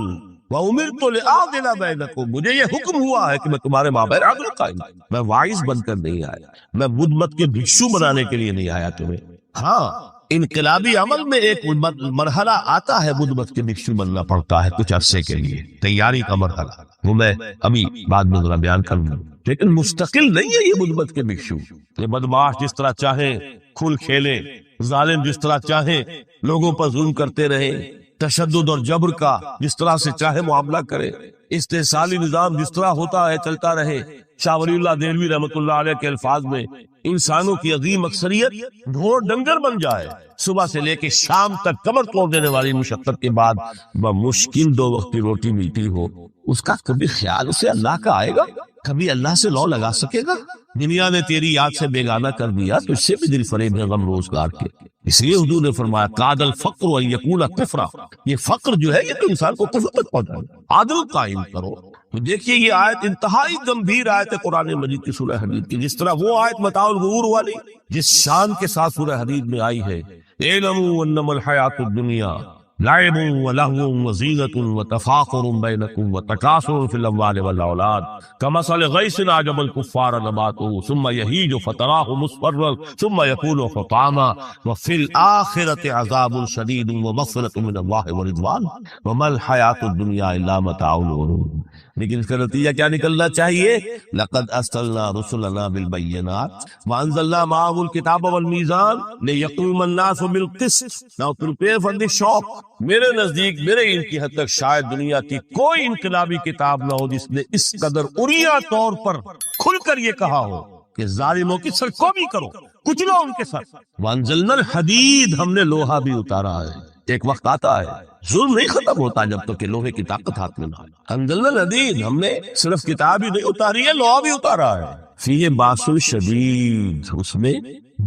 B: وَأُمِرْتُ لِأَعْدِلَ بَيْنَكُمْ، مجھے یہ حکم ہوا ہے کہ میں تمہارے مابین عدل قائم، میں وائز بن کر نہیں آیا، میں بدھ مت کے بھکشو بنانے کے لیے نہیں آیا تمہیں۔ ہاں، انقلابی عمل میں ایک مرحلہ آتا ہے، بدھ مت کے بھکشو بننا پڑتا ہے کچھ عرصے کے لیے، تیاری کا مرحلہ، وہ میں ابھی بعد میں ذرا بیان کروں گا، لیکن مستقل نہیں ہے یہ بدھ مت کے بھکشو۔ یہ بدمعاش جس طرح چاہیں کھل کھیلیں، ظالم جس طرح چاہیں لوگوں پر ظلم کرتے رہیں، تشدد اور جبر کا جس طرح سے چاہے معاملہ کرے، استحصالی نظام جس طرح ہوتا ہے چلتا رہے۔ شاہ ولی اللہ دہلوی رحمۃ اللہ علیہ کے الفاظ میں انسانوں کی عظیم اکثریت ڈھور ڈنگر بن جائے، صبح سے لے کے شام تک کمر توڑ دینے والی مشقت کے بعد بمشکل 2 وقت کی روٹی ملتی ہو، اس کا کبھی خیال اسے اللہ کا آئے گا؟ کبھی اللہ سے لو لگا سکے گا؟ دنیا نے تیری یاد سے بیگانہ کر دیا تو اس سے بھی دل فریب ہے غم روزگار کے۔ اس لیے حضور نے فرمایا قاد الفقر ان یکون کفرا، یہ فقر جو ہے یہ تو انسان کو کفر تک پہنچائے گا۔ عدل قائم کرو۔ تو دیکھیے یہ آیت انتہائی گمبھیر آیت ہے قرآن مجید کی سورہ حدید کی، جس طرح وہ آیت متاع الغرور والی جس شان کے ساتھ سورہ حدید میں آئی ہے، اعلموا انما الحیات الدنیا لعب ولہو وزینۃ وتفاخر بینکم وتکاثر فی الاموال والاولاد کمثل غیث اعجب الکفار نباتہ ثم یہیج فتراہ مصفرا ثم یکون حطاما وفی الآخرۃ عذاب شدید ومغفرۃ من اللہ ورضوان وما الحیات الدنیا الا متاع الغرور۔ لیکن اس کا نتیجہ کیا نکلنا چاہیے؟ لقد ارسلنا رسلنا بالبینات وانزلنا معهم الکتاب والمیزان لیقوم الناس بالقسط۔ Now prepare for the shock۔ میرے نزدیک میرے علم کی حد تک شاید دنیا کی کوئی انقلابی کتاب نہ ہو جس نے اس قدر عریاں طور پر کھل کر یہ کہا ہو کہ ظالموں کی سرکوبی کرو، کچلو ان کے سر۔ وانزلنا الحدید، ہم نے لوہا بھی اتارا ہے۔ ایک وقت آتا ہے ظلم نہیں ختم ہوتا جب تک کہ لوہے کی طاقت ہاتھ میں نہ آئے۔ انزلنا الحدید، ہم نے صرف کتاب ہی نہیں اتاری ہے، لوہا بھی اتارا ہے۔ فیہ باس شدید، اس میں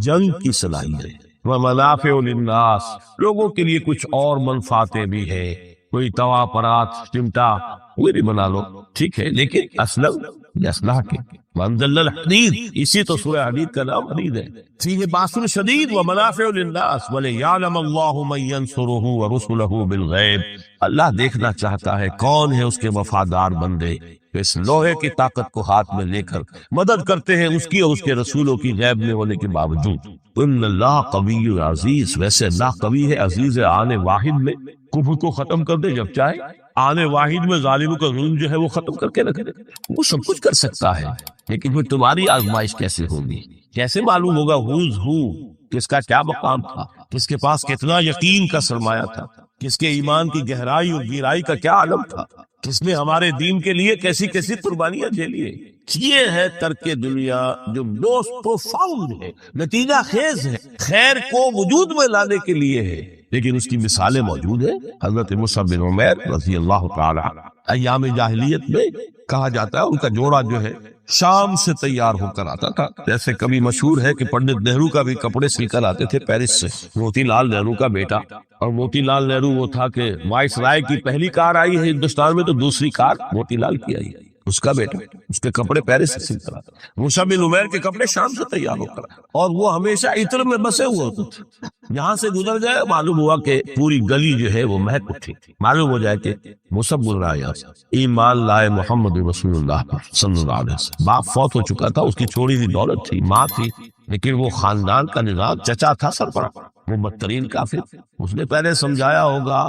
B: جنگ کی صلاحیت ہے۔ ومنافع للناس، لوگوں کے لیے کچھ اور منفعتیں بھی ہے، کوئی توا پرات چمٹا وہ بھی بنا لو، ٹھیک ہے، لیکن اسلحہ کے۔ وانزلنا الحدید، اسی تو سورہ حدید کا نام حدید ہے۔ فیہ باس شدید ومنافع للناس ولیعلم اللہ من ینصرہ ورسلہ بالغیب، اللہ دیکھنا چاہتا ہے کون ہے اس کے وفادار بندے جو اس لوہے کی طاقت کو ہاتھ میں لے کر مدد کرتے ہیں اس کی اور اس کے رسولوں کی غیب میں ہونے کے باوجود۔ ان اللہ قوی عزیز، ویسے اللہ قوی ہے، عزیز ہے، آنے واحد میں کفر کو ختم کر دے جب چاہے، آنے واحد میں ظالموں کا ظلم جو ہے وہ ختم کر کے رکھ دے، وہ سب کچھ کر سکتا ہے۔ لیکن پھر تمہاری آزمائش کیسے ہوگی؟ کیسے معلوم ہوگا ہوز ہو، کس کا کیا مقام تھا، کس کے پاس کتنا یقین کا سرمایہ تھا، کس کے ایمان کی گہرائی اور گہرائی کا کیا عالم تھا، کس نے ہمارے دین کے لیے کیسی کیسی قربانیاں جھیلی ہیں۔ یہ ہے ترک دنیا جو موسٹ پروفاؤنڈ ہے، نتیجہ خیز ہے، خیر کو وجود میں لانے کے لیے ہے، لیکن اس کی مثالیں موجود ہیں۔ حضرت مصعب بن عمیر رضی اللہ تعالی ایام جاہلیت میں کہا جاتا ہے ان کا جوڑا جو ہے شام سے تیار ہو کر آتا تھا، جیسے کبھی مشہور ہے کہ پنڈت نہرو کا بھی کپڑے سل کر آتے تھے پیرس سے، موتی لال نہرو کا بیٹا، اور موتی لال نہرو وہ تھا کہ وائس رائے کی پہلی کار آئی ہے ہندوستان میں تو دوسری کار موتی لال کی آئی ہے، اس کا بیٹا، اس کے کپڑے پیرس سے سل کر آتا۔ مصعب بن عمیر کے کپڑے شام سے تیار ہو کر، اور وہ ہمیشہ عطر میں بسے ہوئے ہوتے تھے، یہاں سے گزر جائے معلوم ہوا کہ پوری گلی جو ہے وہ مہک اٹھی، معلوم ہو جائے کہ مصعب بن رہا ہے ایمان لائے محمد رسول اللہ صلی اللہ علیہ وسلم۔ باپ فوت ہو چکا تھا، اس کی چھوڑی ہوئی دولت تھی، ماں تھی، لیکن وہ خاندان کا نظام، چچا تھا سربراہ، وہ بدترین کافر، اس نے پہلے سمجھایا ہوگا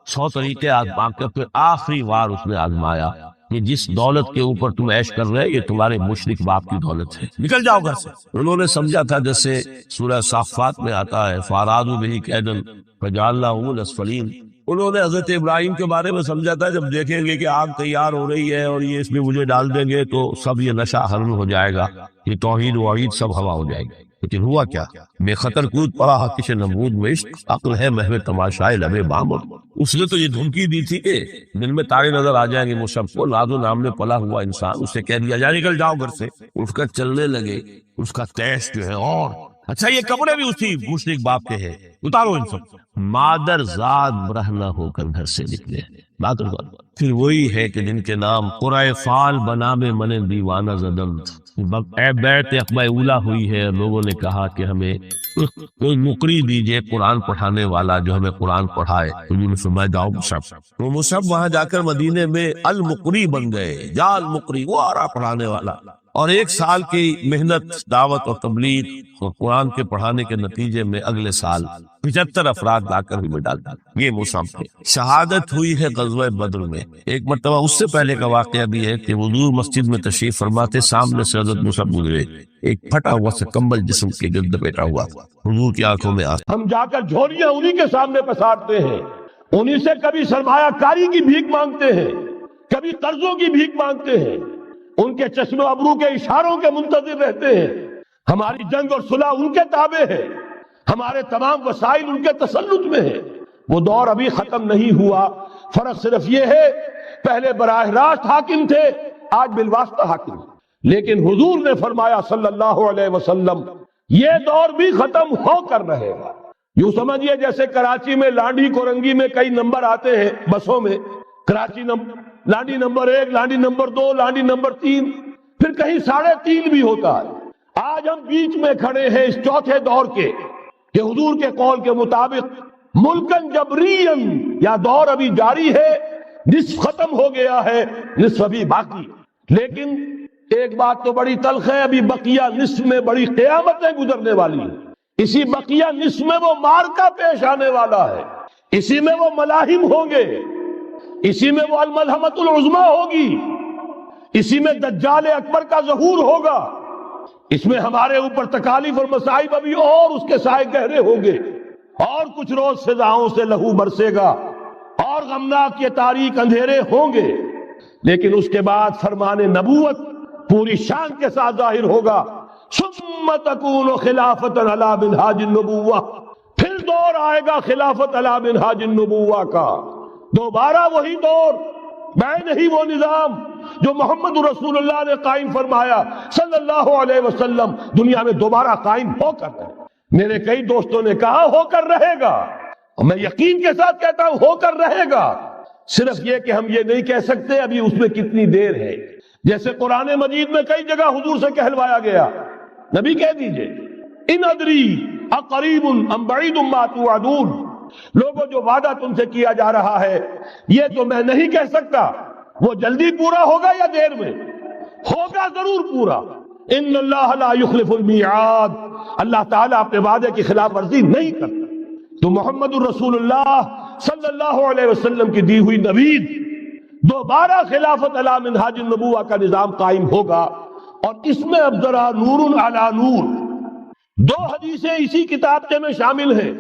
B: 100 طریقے آزما کر پھر آخری بار اس نے آزمایا کہ جس دولت کے اوپر تم عیش کر رہے یہ تمہارے مشرک باپ کی دولت ہے، نکل جاؤ گھر سے۔ انہوں نے سمجھا تھا جیسے سورہ صافات میں آتا ہے فَأَرَادُوا بِهِ كَيْدًا فَجَعَلْنَاهُمُ الْأَسْفَلِينَ، انہوں نے حضرت ابراہیم کے بارے میں سمجھا تھا جب دیکھیں گے کہ آگ تیار ہو رہی ہے اور یہ اس میں مجھے ڈال دیں گے تو سب یہ نشہ حرم ہو جائے گا، یہ توحید وعید سب ہوا ہو جائے گی، لیکن ہوا کیا؟ بے خطر کود پڑا حقیش نمود میں عشق، عقل ہے محو تماشائے لبے بامر۔ اس نے تو یہ دھمکی دی تھی کہ دن میں تارے نظر آ جائیں گے مصعب کو، ناز و نام میں پلا ہوا انسان، اسے کہہ دیا جائے نکل جاؤ گھر سے، اٹھ کر چلنے لگے، اس کا تیش جو ہے اور اچھا یہ کپڑے بھی اسی مشرک باپ کے ہیں، اتارو ان سب۔ مادر زاد برہنہ ہو کر گھر سے نکلے، مادر زاد، پھر وہی ہے کہ جن کے نام قرائے فال بنا میں من دیوانہ زدم، اے بیعت عقبہ اولا ہوئی ہے، لوگوں نے کہا کہ ہمیں کوئی مقری دیجئے قرآن پڑھانے والا جو ہمیں قرآن پڑھائے، انہوں نے فرمایا جاؤ مصعب۔ وہ مصعب وہاں جا کر مدینے میں المقری بن گئے، جا المقری، وہ آ رہا پڑھانے والا، اور 1 سال کی محنت دعوت اور تبلیغ اور قرآن کے پڑھانے کے نتیجے میں اگلے سال 75 افراد لا کر بھی ڈال دیا۔ یہ مصعب تھے۔ شہادت ہوئی ہے غزوہ بدر میں۔ ایک مرتبہ اس سے پہلے کا واقعہ بھی ہے کہ حضور مسجد میں تشریف فرماتے، سامنے سے حضرت مصعب گزرے، ایک پھٹا ہوا سے کمبل جسم کے گرد بیٹھا ہوا، حضور کی آنکھوں میں آنسو،
C: ہم جا کر جھولیاں انہی کے سامنے پسارتے ہیں، انہی سے کبھی سرمایہ کاری کی بھیک مانگتے ہیں، کبھی قرضوں کی بھیک مانگتے ہیں، ان کے چشم و ابرو کے اشاروں کے منتظر رہتے ہیں۔ ہماری جنگ اور صلح ان کے تابع ہے، ہمارے تمام وسائل ان کے تسلط میں ہیں۔ وہ دور ابھی ختم نہیں ہوا، فرق صرف یہ ہے پہلے براہ راست حاکم تھے، آج بالواسطہ حاکم ہیں۔ لیکن حضور نے فرمایا صلی اللہ علیہ وسلم یہ دور بھی ختم ہو کر رہے گا۔ یوں سمجھیے جیسے کراچی میں لانڈی کورنگی میں کئی نمبر آتے ہیں بسوں میں، Karachi Landhi number 1، Landhi number 2، Landhi number 3، پھر کہیں 3.5 بھی ہوتا ہے۔ آج ہم بیچ میں کھڑے ہیں اس چوتھے دور کے کہ حضور کے قول کے مطابق ملکن جبرین، یا دور ابھی جاری ہے، نصف ختم ہو گیا ہے، نصف ابھی باقی۔ لیکن ایک بات تو بڑی تلخ ہے، ابھی بقیہ نصف میں بڑی قیامتیں گزرنے والی ہیں۔ اسی بقیہ نصف میں وہ معرکہ پیش آنے والا ہے، اسی میں وہ ملاحم ہوں گے، اسی میں وہ الملحمۃ العظمیٰ ہوگی، اسی میں دجال اکبر کا ظہور ہوگا، اس میں ہمارے اوپر تکالیف اور مصائب ابھی اور اس کے سائے گہرے ہوں گے، اور کچھ روز فضاؤں سے لہو برسے گا، اور غمناک یہ تاریک اندھیرے ہوں گے۔ لیکن اس کے بعد فرمان نبوت پوری شان کے ساتھ ظاہر ہوگا، ثم تکون خلافت علی منہاج النبوہ، پھر دور آئے گا خلافت علی منہاج النبوہ کا، دوبارہ وہی دور، میں نہیں وہ نظام جو محمد رسول اللہ نے قائم فرمایا صلی اللہ علیہ وسلم، دنیا میں دوبارہ قائم ہو کر رہے۔ میرے کئی دوستوں نے کہا ہو کر رہے گا، اور میں یقین کے ساتھ کہتا ہوں ہو کر رہے گا، صرف یہ کہ ہم یہ نہیں کہہ سکتے ابھی اس میں کتنی دیر ہے۔ جیسے قرآن مجید میں کئی جگہ حضور سے کہلوایا گیا، نبی کہہ دیجئے ان ادری اقریب ام بعید ما توعدون، لوگوں جو وعدہ تم سے کیا جا رہا ہے یہ تو میں نہیں کہہ سکتا وہ جلدی پورا ہوگا یا دیر میں، ہوگا ضرور پورا۔ ان اللہ لا یخلف المیعاد، اللہ تعالیٰ اپنے وعدے کی خلاف ورزی نہیں کرتا۔ تو محمد الرسول اللہ صلی اللہ علیہ وسلم کی دی ہوئی نوید، دوبارہ خلافت علی منہاج النبوہ کا نظام قائم ہوگا، اور اس میں اب ذرا نور علی نور، 2 حدیثیں اسی کتابچے میں شامل ہیں،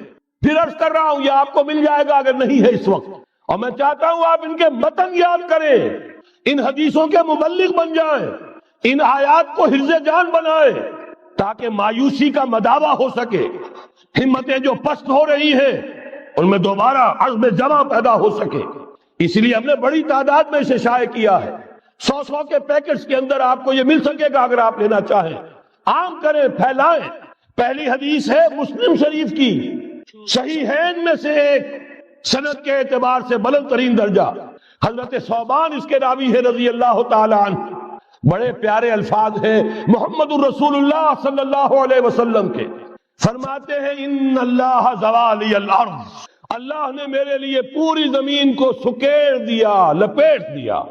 C: پھر عرض کر رہا ہوں یہ آپ کو مل جائے گا اگر نہیں ہے اس وقت، اور میں چاہتا ہوں آپ ان کے متن یاد کریں، ان حدیثوں کے مبلغ بن جائیں، ان آیات کو حفظ جان بنائیں، تاکہ مایوسی کا مداوع ہو سکے، ہمتیں جو پست ہو رہی ہیں ان میں دوبارہ عزم جمع پیدا ہو سکے۔ اس لیے ہم نے بڑی تعداد میں اسے شائع کیا ہے، 100 کے پیکٹس کے اندر آپ کو یہ مل سکے گا اگر آپ لینا چاہیں، عام کریں، پھیلائیں۔ پہلی حدیث ہے مسلم شریف کی، صحیحین میں سے ایک، سند کے اعتبار سے بلند ترین درجہ، حضرت ثوبان اس کے راوی ہے رضی اللہ تعالی عنہ، بڑے پیارے الفاظ ہیں محمد الرسول اللہ صلی اللہ علیہ وسلم کے، فرماتے ہیں ان اللہ زوالی الارض، اللہ نے میرے لیے پوری زمین کو سکیڑ دیا، لپیٹ دیا،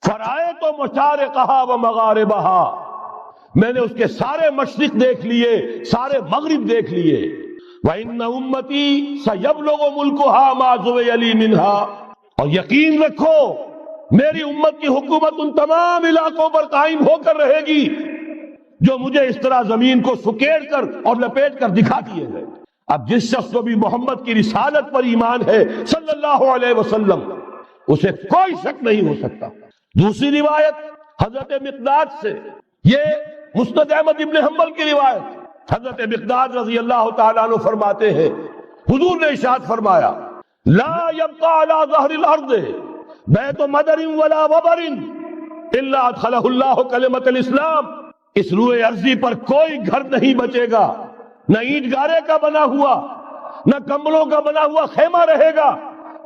C: فرائے تو مشارقہا و مغاربہا، میں نے اس کے سارے مشرق دیکھ لیے، سارے مغرب دیکھ لیے، وَإِنَّ أُمَّتِي سَيَبْلُغُ مُلْكُهَا مَا زُوِيَ لِي مِنْهَا، اور یقین رکھو میری امت کی حکومت ان تمام علاقوں پر قائم ہو کر رہے گی جو مجھے اس طرح زمین کو سکیڑ کر اور لپیٹ کر دکھا دیے گئے۔ اب جس شخص کو بھی محمد کی رسالت پر ایمان ہے صلی اللہ علیہ وسلم، اسے کوئی شک نہیں ہو سکتا۔ دوسری روایت حضرت مقداد سے، یہ مسند احمد ابن حنبل کی روایت، حضرت مقداد رضی اللہ تعالیٰ عنہ فرماتے ہیں حضور نے ارشاد فرمایا لا يبقى على ظهر الارض بیت مدر ولا وبر الا ادخلہ اللہ کلمۃ الاسلام، اس روئے ارضی پر کوئی گھر نہیں بچے گا، نہ اینٹ گارے کا بنا ہوا نہ کمبلوں کا بنا ہوا خیمہ رہے گا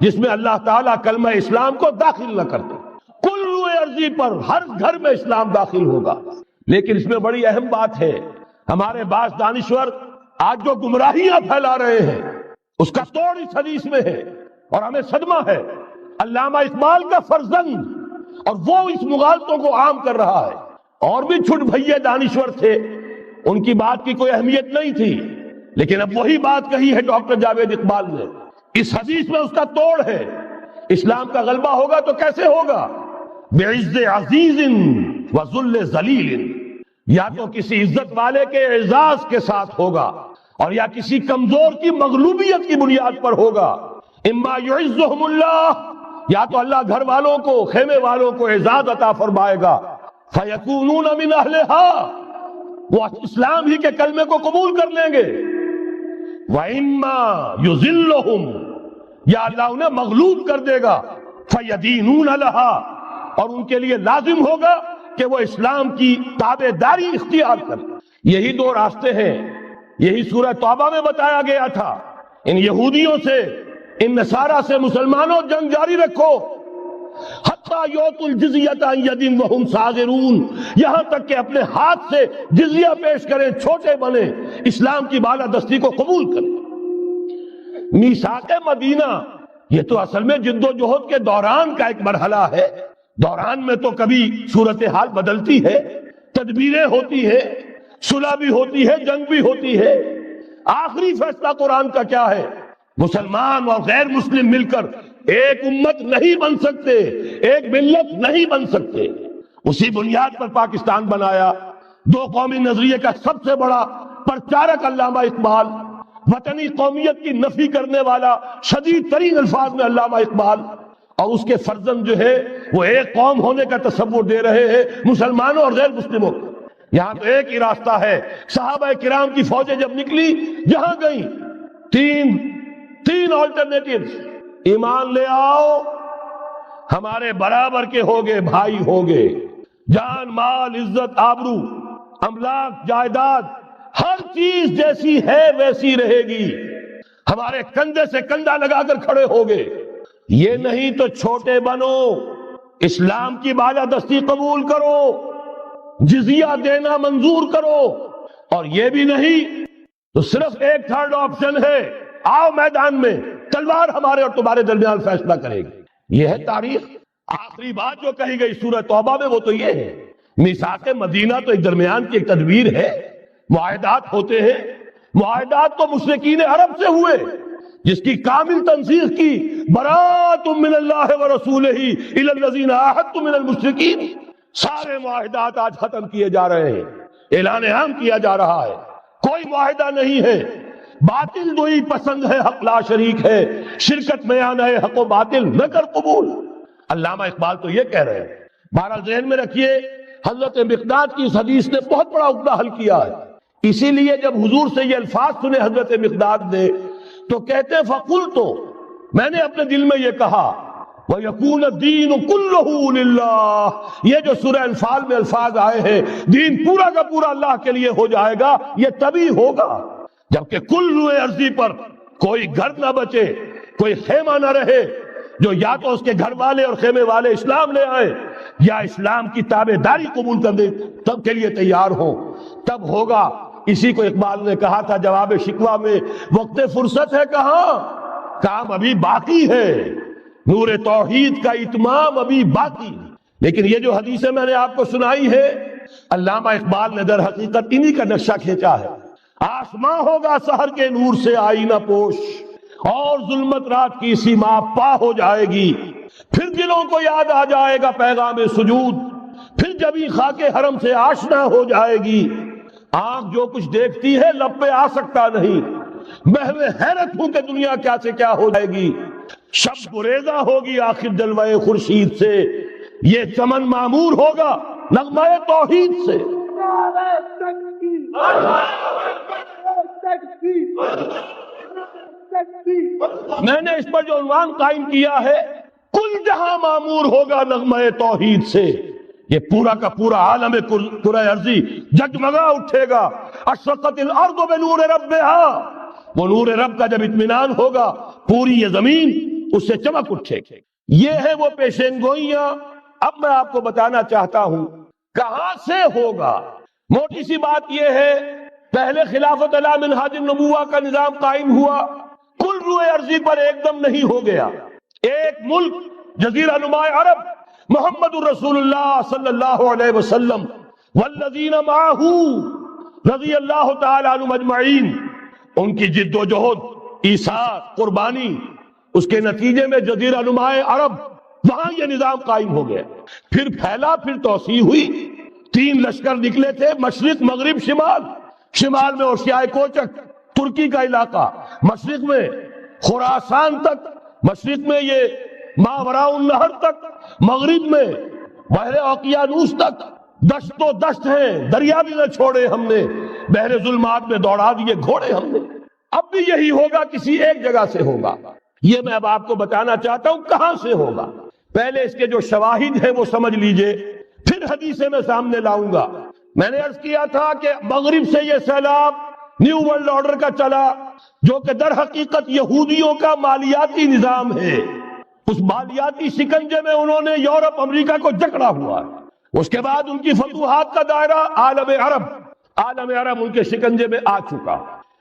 C: جس میں اللہ تعالیٰ کلمہ اسلام کو داخل نہ کرتے، کل روئے ارضی پر ہر گھر میں اسلام داخل ہوگا۔ لیکن اس میں بڑی اہم بات ہے، ہمارے بعض دانشور آج جو گمراہیاں پھیلا رہے ہیں اس کا توڑ اس حدیث میں ہے، اور ہمیں صدمہ ہے، علامہ اقبال کا فرزند، اور وہ اس مغالطوں کو عام کر رہا ہے۔ اور بھی چھٹ بھئیے دانشور تھے، ان کی بات کی کوئی اہمیت نہیں تھی، لیکن اب وہی بات کہی ہے ڈاکٹر جاوید اقبال نے، اس حدیث میں اس کا توڑ ہے۔ اسلام کا غلبہ ہوگا تو کیسے ہوگا؟ بعز عزیز و ذل ذلیل، یا تو کسی عزت والے کے اعزاز کے ساتھ ہوگا، اور یا کسی کمزور کی مغلوبیت کی بنیاد پر ہوگا۔ اما یعزہم اللہ، یا تو اللہ گھر والوں کو، خیمے والوں کو اعزاز عطا فرمائے گا، فیکونون من اہلہا، وہ اسلام ہی کے کلمے کو قبول کر لیں گے، وَإِمَّا يُذِلُّهُمْ، یا اللہ انہیں مغلوب کر دے گا، فَيَدِينُونَ لَهَا، اور ان کے لیے لازم ہوگا کہ وہ اسلام کی تابع داری اختیار کریں۔ یہی دو راستے ہیں، یہی سورہ توبہ میں بتایا گیا تھا۔ ان یہودیوں سے، ان نصارہ سے مسلمانوں جنگ جاری رکھو، حتیٰ یؤتوا الجزیۃ عن ید وہم صاغرون، یہاں تک کہ اپنے ہاتھ سے جزیہ پیش کریں، چھوٹے بنے، اسلام کی بالادستی کو قبول کریں۔ میثاق مدینہ یہ تو اصل میں جد و جہد کے دوران کا ایک مرحلہ ہے۔ دوران میں تو کبھی صورتحال بدلتی ہے، تدبیریں ہوتی ہے، صلح بھی ہوتی ہے، جنگ بھی ہوتی ہے۔ آخری فیصلہ قرآن کا کیا ہے؟ مسلمان اور غیر مسلم مل کر ایک امت نہیں بن سکتے، ایک ملت نہیں بن سکتے۔ اسی بنیاد پر پاکستان بنایا۔ دو قومی نظریے کا سب سے بڑا پرچارک علامہ اقبال، وطنی قومیت کی نفی کرنے والا شدید ترین الفاظ میں علامہ اقبال، اور اس کے فرزند جو ہے وہ ایک قوم ہونے کا تصور دے رہے ہیں مسلمانوں اور غیر مسلموں کو۔ یہاں تو ایک ہی راستہ ہے۔ صحابہ کرام کی فوجیں جب نکلی، جہاں گئیں، تین آلٹرنیٹیوز، ایمان لے آؤ، ہمارے برابر کے ہوگے، بھائی ہوگے، جان مال عزت آبرو املاک جائیداد ہر چیز جیسی ہے ویسی رہے گی، ہمارے کندھے سے کندھا لگا کر کھڑے ہوگے۔ یہ نہیں تو چھوٹے بنو، اسلام کی بالادستی قبول کرو، جزیہ دینا منظور کرو، اور یہ بھی نہیں تو صرف ایک تھرڈ آپشن ہے، آؤ میدان میں، تلوار ہمارے اور تمہارے درمیان فیصلہ کرے گی۔ یہ ہے تاریخ۔ آخری بات جو کہی گئی سورہ توبہ میں وہ تو یہ ہے، میثاق مدینہ تو ایک درمیان کی ایک تدبیر ہے، معاہدات ہوتے ہیں۔ معاہدات تو مشرکین عرب سے ہوئے، جس کی کامل تنسیخ کی، براۃ من اللہ ورسولہ الی الذین عاہدتم من المشرکین۔ سارے معاہدات آج ختم کیے جا رہے ہیں، اعلان عام کیا جا رہا ہے، کوئی معاہدہ نہیں ہے۔ باطل دوئی پسند ہے، حق لا شریک ہے، شرکت میں آنا ہے، حق و باطل نہ کر قبول۔ علامہ اقبال تو یہ کہہ رہے ہیں۔ بہرحال ذہن میں رکھیے، حضرت مقداد کی اس حدیث نے بہت بڑا عقدہ حل کیا ہے۔ اسی لیے جب حضور سے یہ الفاظ سنے حضرت مقداد نے تو کہتے ہیں فَقُلْتُ، میں نے اپنے دل میں یہ کہا، وَيَكُونَ الدِّينُ كُلُّهُ لِلَّهِ، یہ جو سورہ انفال میں الفاظ آئے ہیں، دین پورا کا پورا اللہ کے لیے ہو جائے گا، یہ تبھی ہوگا جبکہ کل روئے ارضی پر کوئی گھر نہ بچے، کوئی خیمہ نہ رہے، جو یا تو اس کے گھر والے اور خیمے والے اسلام لے آئے یا اسلام کی تابع داری قبول کر دے، تب کے لیے تیار ہوں، تب ہوگا۔ اسی کو اقبال نے کہا تھا جواب شکوہ میں، وقت فرصت ہے کہاں، کام ابھی باقی ہے، نور توحید کا اتمام ابھی باقی۔ لیکن یہ جو حدیثیں میں نے آپ کو سنائی ہے، علامہ اقبال نے در حقیقت انہی کا نقشہ کھینچا ہے۔ آسماں ہوگا سحر کے نور سے آئینہ پوش، اور ظلمت رات کی سیما پا ہو جائے گی، پھر دلوں کو یاد آ جائے گا پیغام سجود، پھر جبھی خاک حرم سے آشنا ہو جائے گی۔ آنکھ جو کچھ دیکھتی ہے لب پہ آ سکتا نہیں، محو حیرت ہوں کہ دنیا کیا سے کیا ہو جائے گی۔ شب گریزہ ہوگی آخر جلوہ خورشید سے، یہ چمن معمور ہوگا نغمہ توحید سے۔ میں نے اس پر جو عنوان قائم کیا ہے، کل جہاں معمور ہوگا نغمہ توحید سے، یہ پورا کا پورا عالم کرۂ ارضی جگمگا اٹھے گا۔ اشرقت الارض بنور ربہا، وہ نور رب کا جب اطمینان ہوگا پوری یہ زمین اس سے چمک اٹھے گی۔ یہ ہے وہ پیشین گوئیاں۔ اب میں آپ کو بتانا چاہتا ہوں کہاں سے ہوگا۔ موٹی سی بات یہ ہے، پہلے خلافت علی منہاج النبوہ کا نظام قائم ہوا، کل روئے ارضی پر ایک دم نہیں ہو گیا۔ ایک ملک جزیرہ نما عرب، محمد الرسول اللہ صلی اللہ علیہ وسلم والذین معہ رضی اللہ تعالی عنہم اجمعین، ان کی جد و جہد، ایثار، قربانی، اس کے نتیجے میں جزیرہ نما عرب وہاں یہ نظام قائم ہو گیا۔ پھر پھیلا، پھر توسیع ہوئی، 3 لشکر نکلے تھے، مشرق مغرب شمال۔ شمال میں اوشیائے کوچک ترکی کا علاقہ، مشرق میں خراسان تک مشرق میں یہ ماوراء النہر تک، مغرب میں بحر اوقیانوس تک دشت و دشت ہیں، دریا بھی نہ چھوڑے ہم نے، بحر ظلمات میں دوڑا دیے گھوڑے ہم نے۔ اب بھی یہی ہوگا، کسی ایک جگہ سے ہوگا۔ یہ میں اب آپ کو بتانا چاہتا ہوں کہاں سے ہوگا۔ پہلے اس کے جو شواہد ہیں وہ سمجھ لیجئے، پھر حدیثیں میں سامنے لاؤں گا۔ میں نے عرض کیا تھا کہ مغرب سے یہ سیلاب نیو ورلڈ آرڈر کا چلا، جو کہ در حقیقت یہودیوں کا مالیاتی نظام ہے۔ اس مالیاتی شکنجے میں انہوں نے یورپ امریکہ کو جکڑا ہوا ہے۔ اس کے بعد ان کی فتوحات کا دائرہ عالم عرب ان کے شکنجے میں آ چکا۔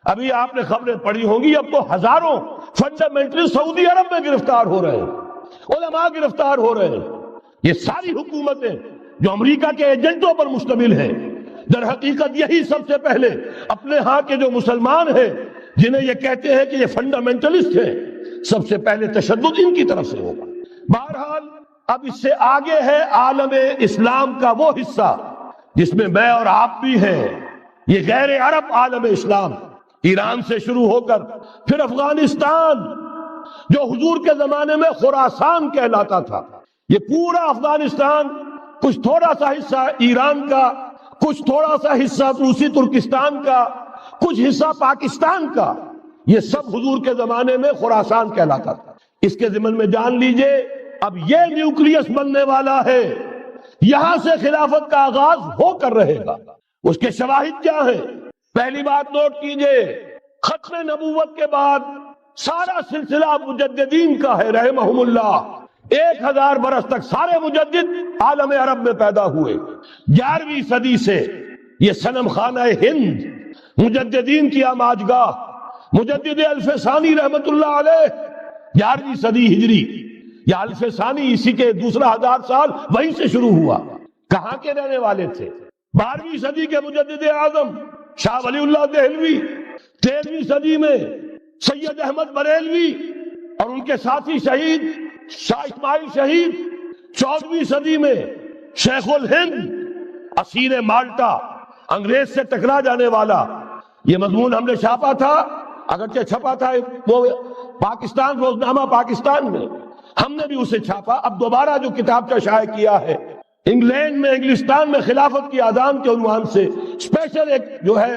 C: ابھی آپ نے خبریں پڑھی ہوں گی، اب تو ہزاروں فنڈامنٹلسٹ سعودی عرب میں گرفتار ہو رہے ہیں، علماء گرفتار ہو رہے ہیں۔ یہ ساری حکومتیں جو امریکہ کے ایجنٹوں پر مشتمل ہیں، در حقیقت یہی سب سے پہلے اپنے ہاں کے جو مسلمان ہیں، جنہیں یہ کہتے ہیں کہ یہ فنڈامنٹلسٹ ہیں، سب سے پہلے تشدد ان کی طرف سے ہوگا۔ بہرحال اب اس سے آگے ہے عالم اسلام کا وہ حصہ جس میں میں اور آپ بھی ہیں، یہ غیر عرب عالم اسلام، ایران سے شروع ہو کر پھر افغانستان، جو حضور کے زمانے میں خراسان کہلاتا تھا، یہ پورا افغانستان، کچھ تھوڑا سا حصہ ایران کا، کچھ تھوڑا سا حصہ روسی ترکستان کا، کچھ حصہ پاکستان کا، یہ سب حضور کے زمانے میں خراسان کہلاتا تھا۔ اس کے ضمن میں جان لیجئے اب یہ نیوکلیس بننے والا ہے، یہاں سے خلافت کا آغاز ہو کر رہے گا۔ اس کے شواہد کیا ہیں؟ پہلی بات نوٹ کیجئے، ختم نبوت کے بعد سارا سلسلہ مجددین کا ہے رحمہم اللہ۔ 1000 برس تک سارے مجدد عالم عرب میں پیدا ہوئے۔ 11ویں صدی سے یہ صنم خانہ ہند، مجددین کی آماجگاہ، مجدد الف ثانی رحمت اللہ علیہ، 11ویں صدی ہجری یا الف ثانی، اسی کے دوسرا 1000 سال وہیں سے شروع ہوا۔ کہاں کے رہنے والے تھے؟ 12ویں صدی کے مجدد اعظم شاہ ولی اللہ دہلوی، 13ویں صدی میں سید احمد بریلوی اور ان کے ساتھی شہید شاہ اسماعیل شہید، 14ویں صدی میں شیخ الہند، اسیر مالٹا، انگریز سے ٹکرا جانے والا۔ یہ مضمون ہم نے چھاپا تھا، اگرچہ چھپا تھا وہ پاکستان، روزنامہ پاکستان میں، ہم نے بھی اسے چھاپا۔ اب دوبارہ جو کتاب کا شائع کیا ہے، انگلینڈ میں، انگلستان میں خلافت کی اذان کے عنوان سے اسپیشل ایک جو ہے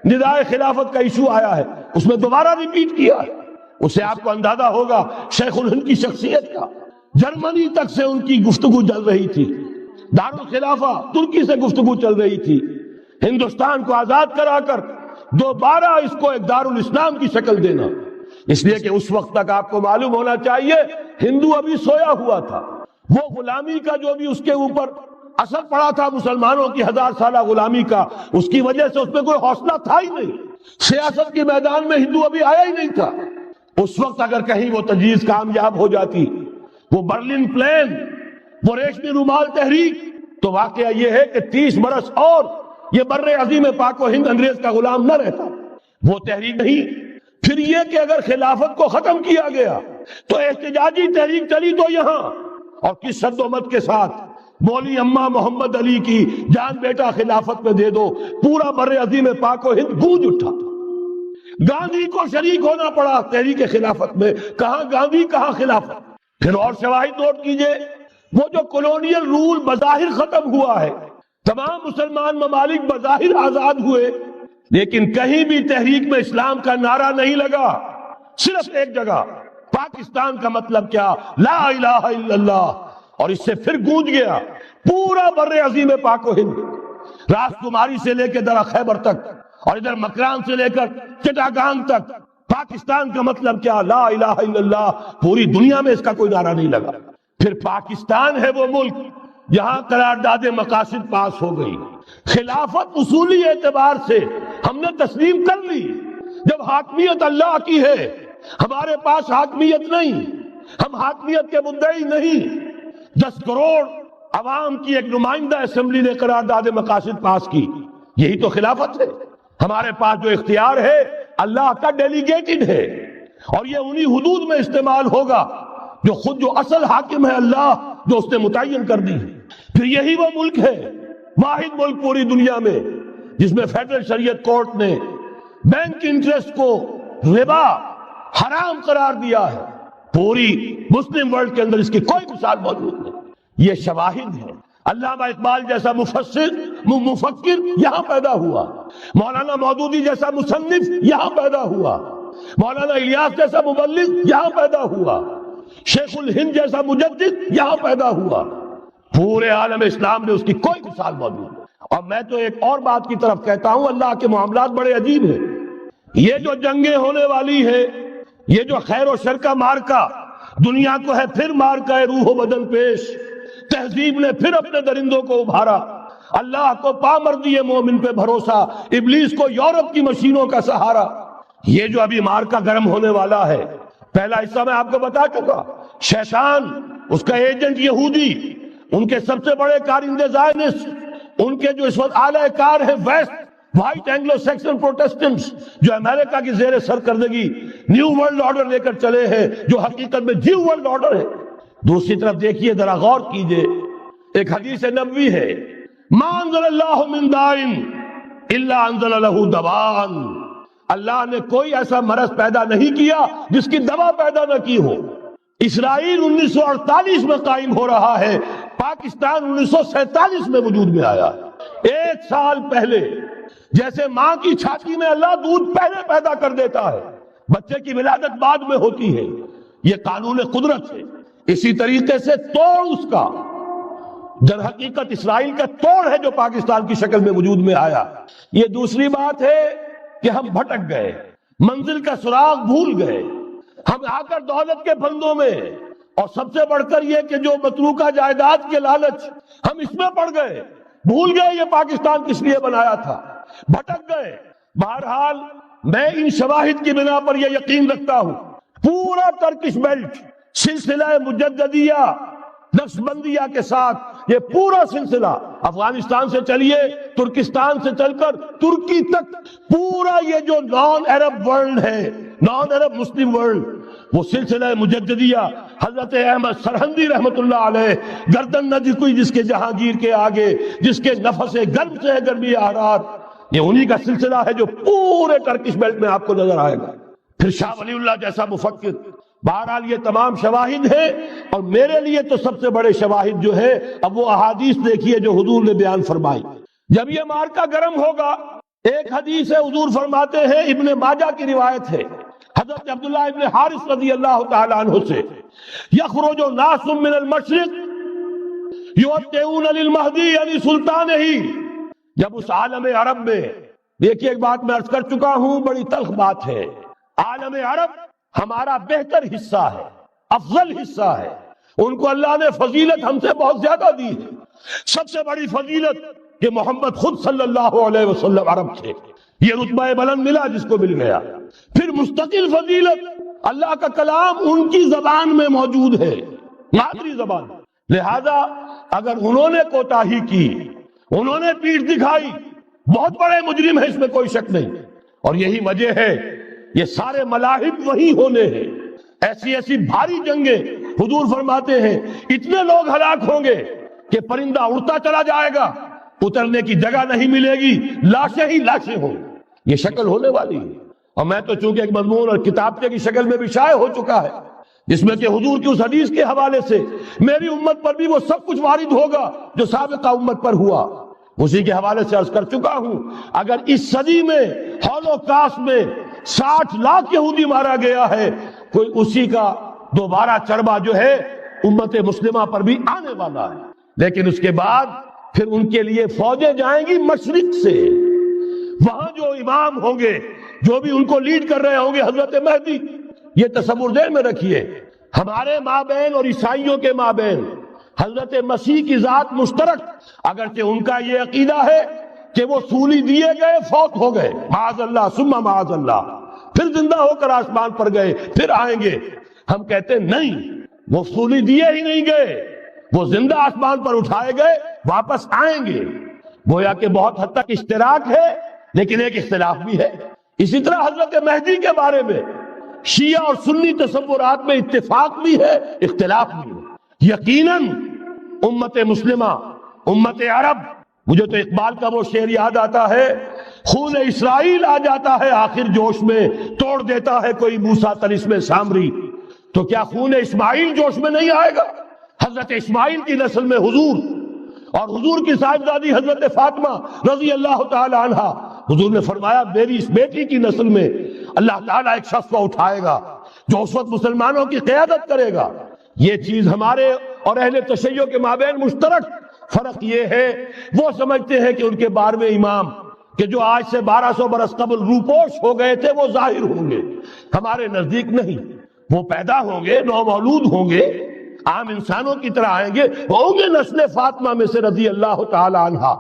C: ندائے خلافت کا ایشو آیا ہے، اس میں دوبارہ ریپیٹ کیا ہے۔ اس سے آپ کو اندازہ ہوگا شیخ الہند کی شخصیت کا۔ جرمنی تک سے ان کی گفتگو چل رہی تھی، دارالخلافہ ترکی سے گفتگو چل رہی تھی، ہندوستان کو آزاد کرا کر دوبارہ اس کو ایک دارالاسلام کی شکل دینا۔ اس لیے کہ اس وقت تک آپ کو معلوم ہونا چاہیے ہندو ابھی سویا ہوا تھا۔ وہ غلامی کا جو بھی اس کے اوپر اثر پڑا تھا، مسلمانوں کی 1000 سالہ غلامی کا، اس کی وجہ سے اس میں کوئی حوصلہ تھا ہی نہیں۔ سیاست کے میدان میں ہندو ابھی آیا ہی نہیں تھا۔ اس وقت اگر کہیں وہ تجویز کامیاب ہو جاتی، وہ برلن پلان، وہ ریشمی رومال تحریک، تو واقعہ یہ ہے کہ 30 برس اور یہ بر عظیم پاک و ہند انگریز کا غلام نہ رہتا۔ وہ تحریک نہیں۔ پھر یہ کہ اگر خلافت کو ختم کیا گیا تو احتجاجی تحریک چلی تو یہاں، اور کس شد و مت کے ساتھ، مولی اماں محمد علی کی جان بیٹا خلافت میں دے دو، پورا بر عظیم پاک و ہند گونج اٹھا۔ گاندھی کو شریک ہونا پڑا تحریک خلافت میں، کہاں گاندھی کہاں خلافت۔ پھر اور شواہد نوٹ کیجئے، وہ جو کولونیل رول بظاہر ختم ہوا ہے، تمام مسلمان ممالک بظاہر آزاد ہوئے، لیکن کہیں بھی تحریک میں اسلام کا نعرہ نہیں لگا۔ صرف ایک جگہ، پاکستان کا مطلب کیا؟ لا الہ الا اللہ، اور اس سے پھر گونج گیا پورا بر عظیم پاک و ہند، راس کماری سے لے کے درہ خیبر تک، اور ادھر مکران سے لے کر چٹاگانگ تک۔ پاکستان کا مطلب کیا؟ لا الہ الا اللہ۔ پوری دنیا میں اس کا کوئی نعرہ نہیں لگا۔ پھر پاکستان ہے وہ ملک جہاں قرارداد مقاصد پاس ہو گئی، خلافت اصولی اعتبار سے ہم نے تسلیم کر لی۔ جب حاکمیت اللہ کی ہے، ہمارے پاس حاکمیت نہیں، ہم حاکمیت کے مدعی نہیں۔ 10 کروڑ عوام کی ایک نمائندہ اسمبلی نے قرارداد مقاصد پاس کی، یہی تو خلافت ہے۔ ہمارے پاس جو اختیار ہے اللہ کا ڈیلیگیٹڈ ہے، اور یہ انہی حدود میں استعمال ہوگا جو خود جو اصل حاکم ہے اللہ، جو اس نے متعین کر دی۔ پھر یہی وہ ملک ہے، واحد ملک پوری دنیا میں، جس میں فیڈرل شریعت کورٹ نے بینک انٹرسٹ کو ربا حرام قرار دیا ہے۔ پوری مسلم ورلڈ کے اندر اس کی کوئی مثال موجود نہیں. یہ شواہد ہے. علامہ اقبال جیسا مفکر یہاں پیدا ہوا، مولانا مودودی جیسا مصنف یہاں پیدا ہوا، مولانا الیاس جیسا مبلغ یہاں پیدا ہوا، شیخ الہند جیسا مجدد یہاں پیدا ہوا. پورے عالم اسلام میں اس کی کوئی مثال موجود نہیں. اور میں تو ایک اور بات کی طرف کہتا ہوں، اللہ کے معاملات بڑے عجیب ہیں. یہ جو جنگیں ہونے والی ہے، یہ جو خیر و شر کا مارکا دنیا کو ہے، پھر مارکا ہے روح و بدن پیش. تہذیب نے پھر اپنے درندوں کو ابھارا. اللہ کو پامردی مومن پہ بھروسہ، ابلیس کو یورپ کی مشینوں کا سہارا. یہ جو ابھی مارکا گرم ہونے والا ہے، پہلا حصہ میں آپ کو بتا چکا. شیطان، اس کا ایجنٹ یہودی، ان کے سب سے بڑے کارندے زائنسٹ، ان کے جو اس وقت اعلی کار ہیں ویسٹ، وائٹ اینگلو سیکسن پروٹیسٹنٹس، جو امریکہ کی زیر سرکردگی نیو ورلڈ آرڈر لے کر چلے ہیں، جو حقیقت میں نیو ورلڈ آرڈر ہے. دوسری طرف دیکھیے، ذرا غور کیجئے، ایک حدیث نبوی ہے، ما انزل اللہ من دائن الا انزل له دواء. اللہ نے کوئی ایسا مرض پیدا نہیں کیا جس کی دوا پیدا نہ کی ہو. اسرائیل 1948 میں قائم ہو رہا ہے، پاکستان 1947 میں وجود میں آیا. ایک سال پہلے جیسے ماں کی چھاتی میں اللہ دودھ پہلے پیدا کر دیتا ہے، بچے کی ولادت بعد میں ہوتی ہے. یہ قانون قدرت ہے. اسی طریقے سے توڑ اس کا در حقیقت اسرائیل کا توڑ ہے جو پاکستان کی شکل میں وجود میں آیا. یہ دوسری بات ہے کہ ہم بھٹک گئے، منزل کا سراغ بھول گئے. ہم آ کر دولت کے پھندوں میں، اور سب سے بڑھ کر یہ کہ جو متروکہ جائیداد کے لالچ، ہم اس میں پڑ گئے، بھول گئے یہ پاکستان کس لیے بنایا تھا، بھٹک گئے. بہرحال میں ان شواہد کی بنا پر یہ یقین رکھتا ہوں، پورا ترکش بیلٹ سلسلہ مجددیہ نقشبندیہ کے ساتھ، یہ پورا سلسلہ افغانستان سے چلیے، ترکستان سے چل کر ترکی تک، پورا یہ جو نان عرب ورلڈ ہے، نان عرب مسلم ورلڈ، وہ سلسلہ مجددیہ حضرت احمد سرہندی رحمت اللہ علیہ، گردن نہ جھکی جس کے جہانگیر کے آگے، جس کے نفس گرم سے ہے گرمی احرار، یہ انہی کا سلسلہ ہے جو پورے ٹرکش بیلٹ میں آپ کو نظر آئے گا. پھر شاہ ولی اللہ جیسا مفکر. بہرحال یہ تمام شواہد ہیں، اور میرے لیے تو سب سے بڑے شواہد جو ہے، اب وہ احادیث دیکھیے جو حضور نے بیان فرمائی. جب یہ مارکا گرم ہوگا، ایک حدیث ہے، حضور فرماتے ہیں، ابن ماجہ کی روایت ہے حضرت عبداللہ ابن حارث رضی اللہ تعالی عنہ سے، یخرج ناس من المشرق یؤتون للمہدی یعنی سلطان ہی. جب اس عالم عرب میں، دیکھیے ایک بات میں عرض کر چکا ہوں، بڑی تلخ بات ہے، عالم عرب ہمارا بہتر حصہ ہے، افضل حصہ ہے. ان کو اللہ نے فضیلت ہم سے بہت زیادہ دی ہے. سب سے بڑی فضیلت کہ محمد خود صلی اللہ علیہ وسلم عرب تھے، یہ رتبہ بلند ملا جس کو مل گیا. پھر مستقل فضیلت، اللہ کا کلام ان کی زبان میں موجود ہے، مادری زبان. لہذا اگر انہوں نے کوتاہی کی، انہوں نے پیٹھ دکھائی، بہت بڑے مجرم ہیں، اس میں کوئی شک نہیں. اور یہی وجہ ہے یہ سارے ملاحب وہی ہونے ہیں. ایسی ایسی بھاری جنگیں، حضور فرماتے ہیں اتنے لوگ ہلاک ہوں گے کہ پرندہ اڑتا چلا جائے گا، اترنے کی جگہ نہیں ملے گی، لاشیں ہی لاشیں ہوں. یہ شکل ہونے والی ہے. اور میں تو چونکہ ایک مضمون اور کتابچے کی شکل میں بھی شائع ہو چکا ہے، جس میں کہ حضور کی اس حدیث کے حوالے سے میری امت پر بھی وہ سب کچھ وارد ہوگا جو سابقہ امت پر ہوا، اسی کے حوالے سے عرض کر چکا ہوں. اگر اس صدی میں ہولوکاسٹ میں 60 لاکھ یہودی مارا گیا ہے، کوئی اسی کا دوبارہ چربا جو ہے امت مسلمہ پر بھی آنے والا ہے. لیکن اس کے بعد پھر ان کے لیے فوجیں جائیں گی مشرق سے. وہاں جو امام ہوں گے، جو بھی ان کو لیڈ کر رہے ہوں گے، حضرت مہدی. یہ تصور ذہن میں رکھیے، ہمارے مابین اور عیسائیوں کے مابین حضرت مسیح کی ذات مشترک، اگرچہ ان کا یہ عقیدہ ہے کہ وہ سولی دیے گئے، فوت ہو گئے، معاذ اللہ ثم معاذ اللہ، پھر زندہ ہو کر آسمان پر گئے، پھر آئیں گے. ہم کہتے ہیں نہیں، وہ سولی دیے ہی نہیں گئے، وہ زندہ آسمان پر اٹھائے گئے، واپس آئیں گے. گویا کہ بہت حد تک اشتراک ہے، لیکن ایک اختلاف بھی ہے. اسی طرح حضرت مہدی کے بارے میں شیعہ اور سنی تصورات میں اتفاق بھی ہے، اختلاف بھی ہے. یقیناً امت مسلمہ، امت عرب، مجھے تو اقبال کا وہ شعر یاد آتا ہے، خون اسرائیل آ جاتا ہے آخر جوش میں، توڑ دیتا ہے کوئی موسیٰ طلسم سامری. تو کیا خون اسماعیل جوش میں نہیں آئے گا؟ حضرت اسماعیل کی نسل میں حضور، اور حضور کی صاحبزادی حضرت فاطمہ رضی اللہ تعالی عنہ، حضور نے فرمایا میری اس بیٹی کی نسل میں اللہ تعالیٰ ایک شخص کو اٹھائے گا جو اس وقت مسلمانوں کی قیادت کرے گا۔ یہ چیز ہمارے اور اہل تشیع کے مابین مشترک فرق یہ ہے، وہ سمجھتے ہیں کہ ان کے 12ویں امام کہ جو آج سے 1200 برس قبل روپوش ہو گئے تھے وہ ظاہر ہوں گے، ہمارے نزدیک نہیں، وہ پیدا ہوں گے، نو مولود ہوں گے، عام انسانوں کی طرح آئیں گے، ہوں گے نسل فاطمہ میں سے رضی اللہ تعالی عنہ۔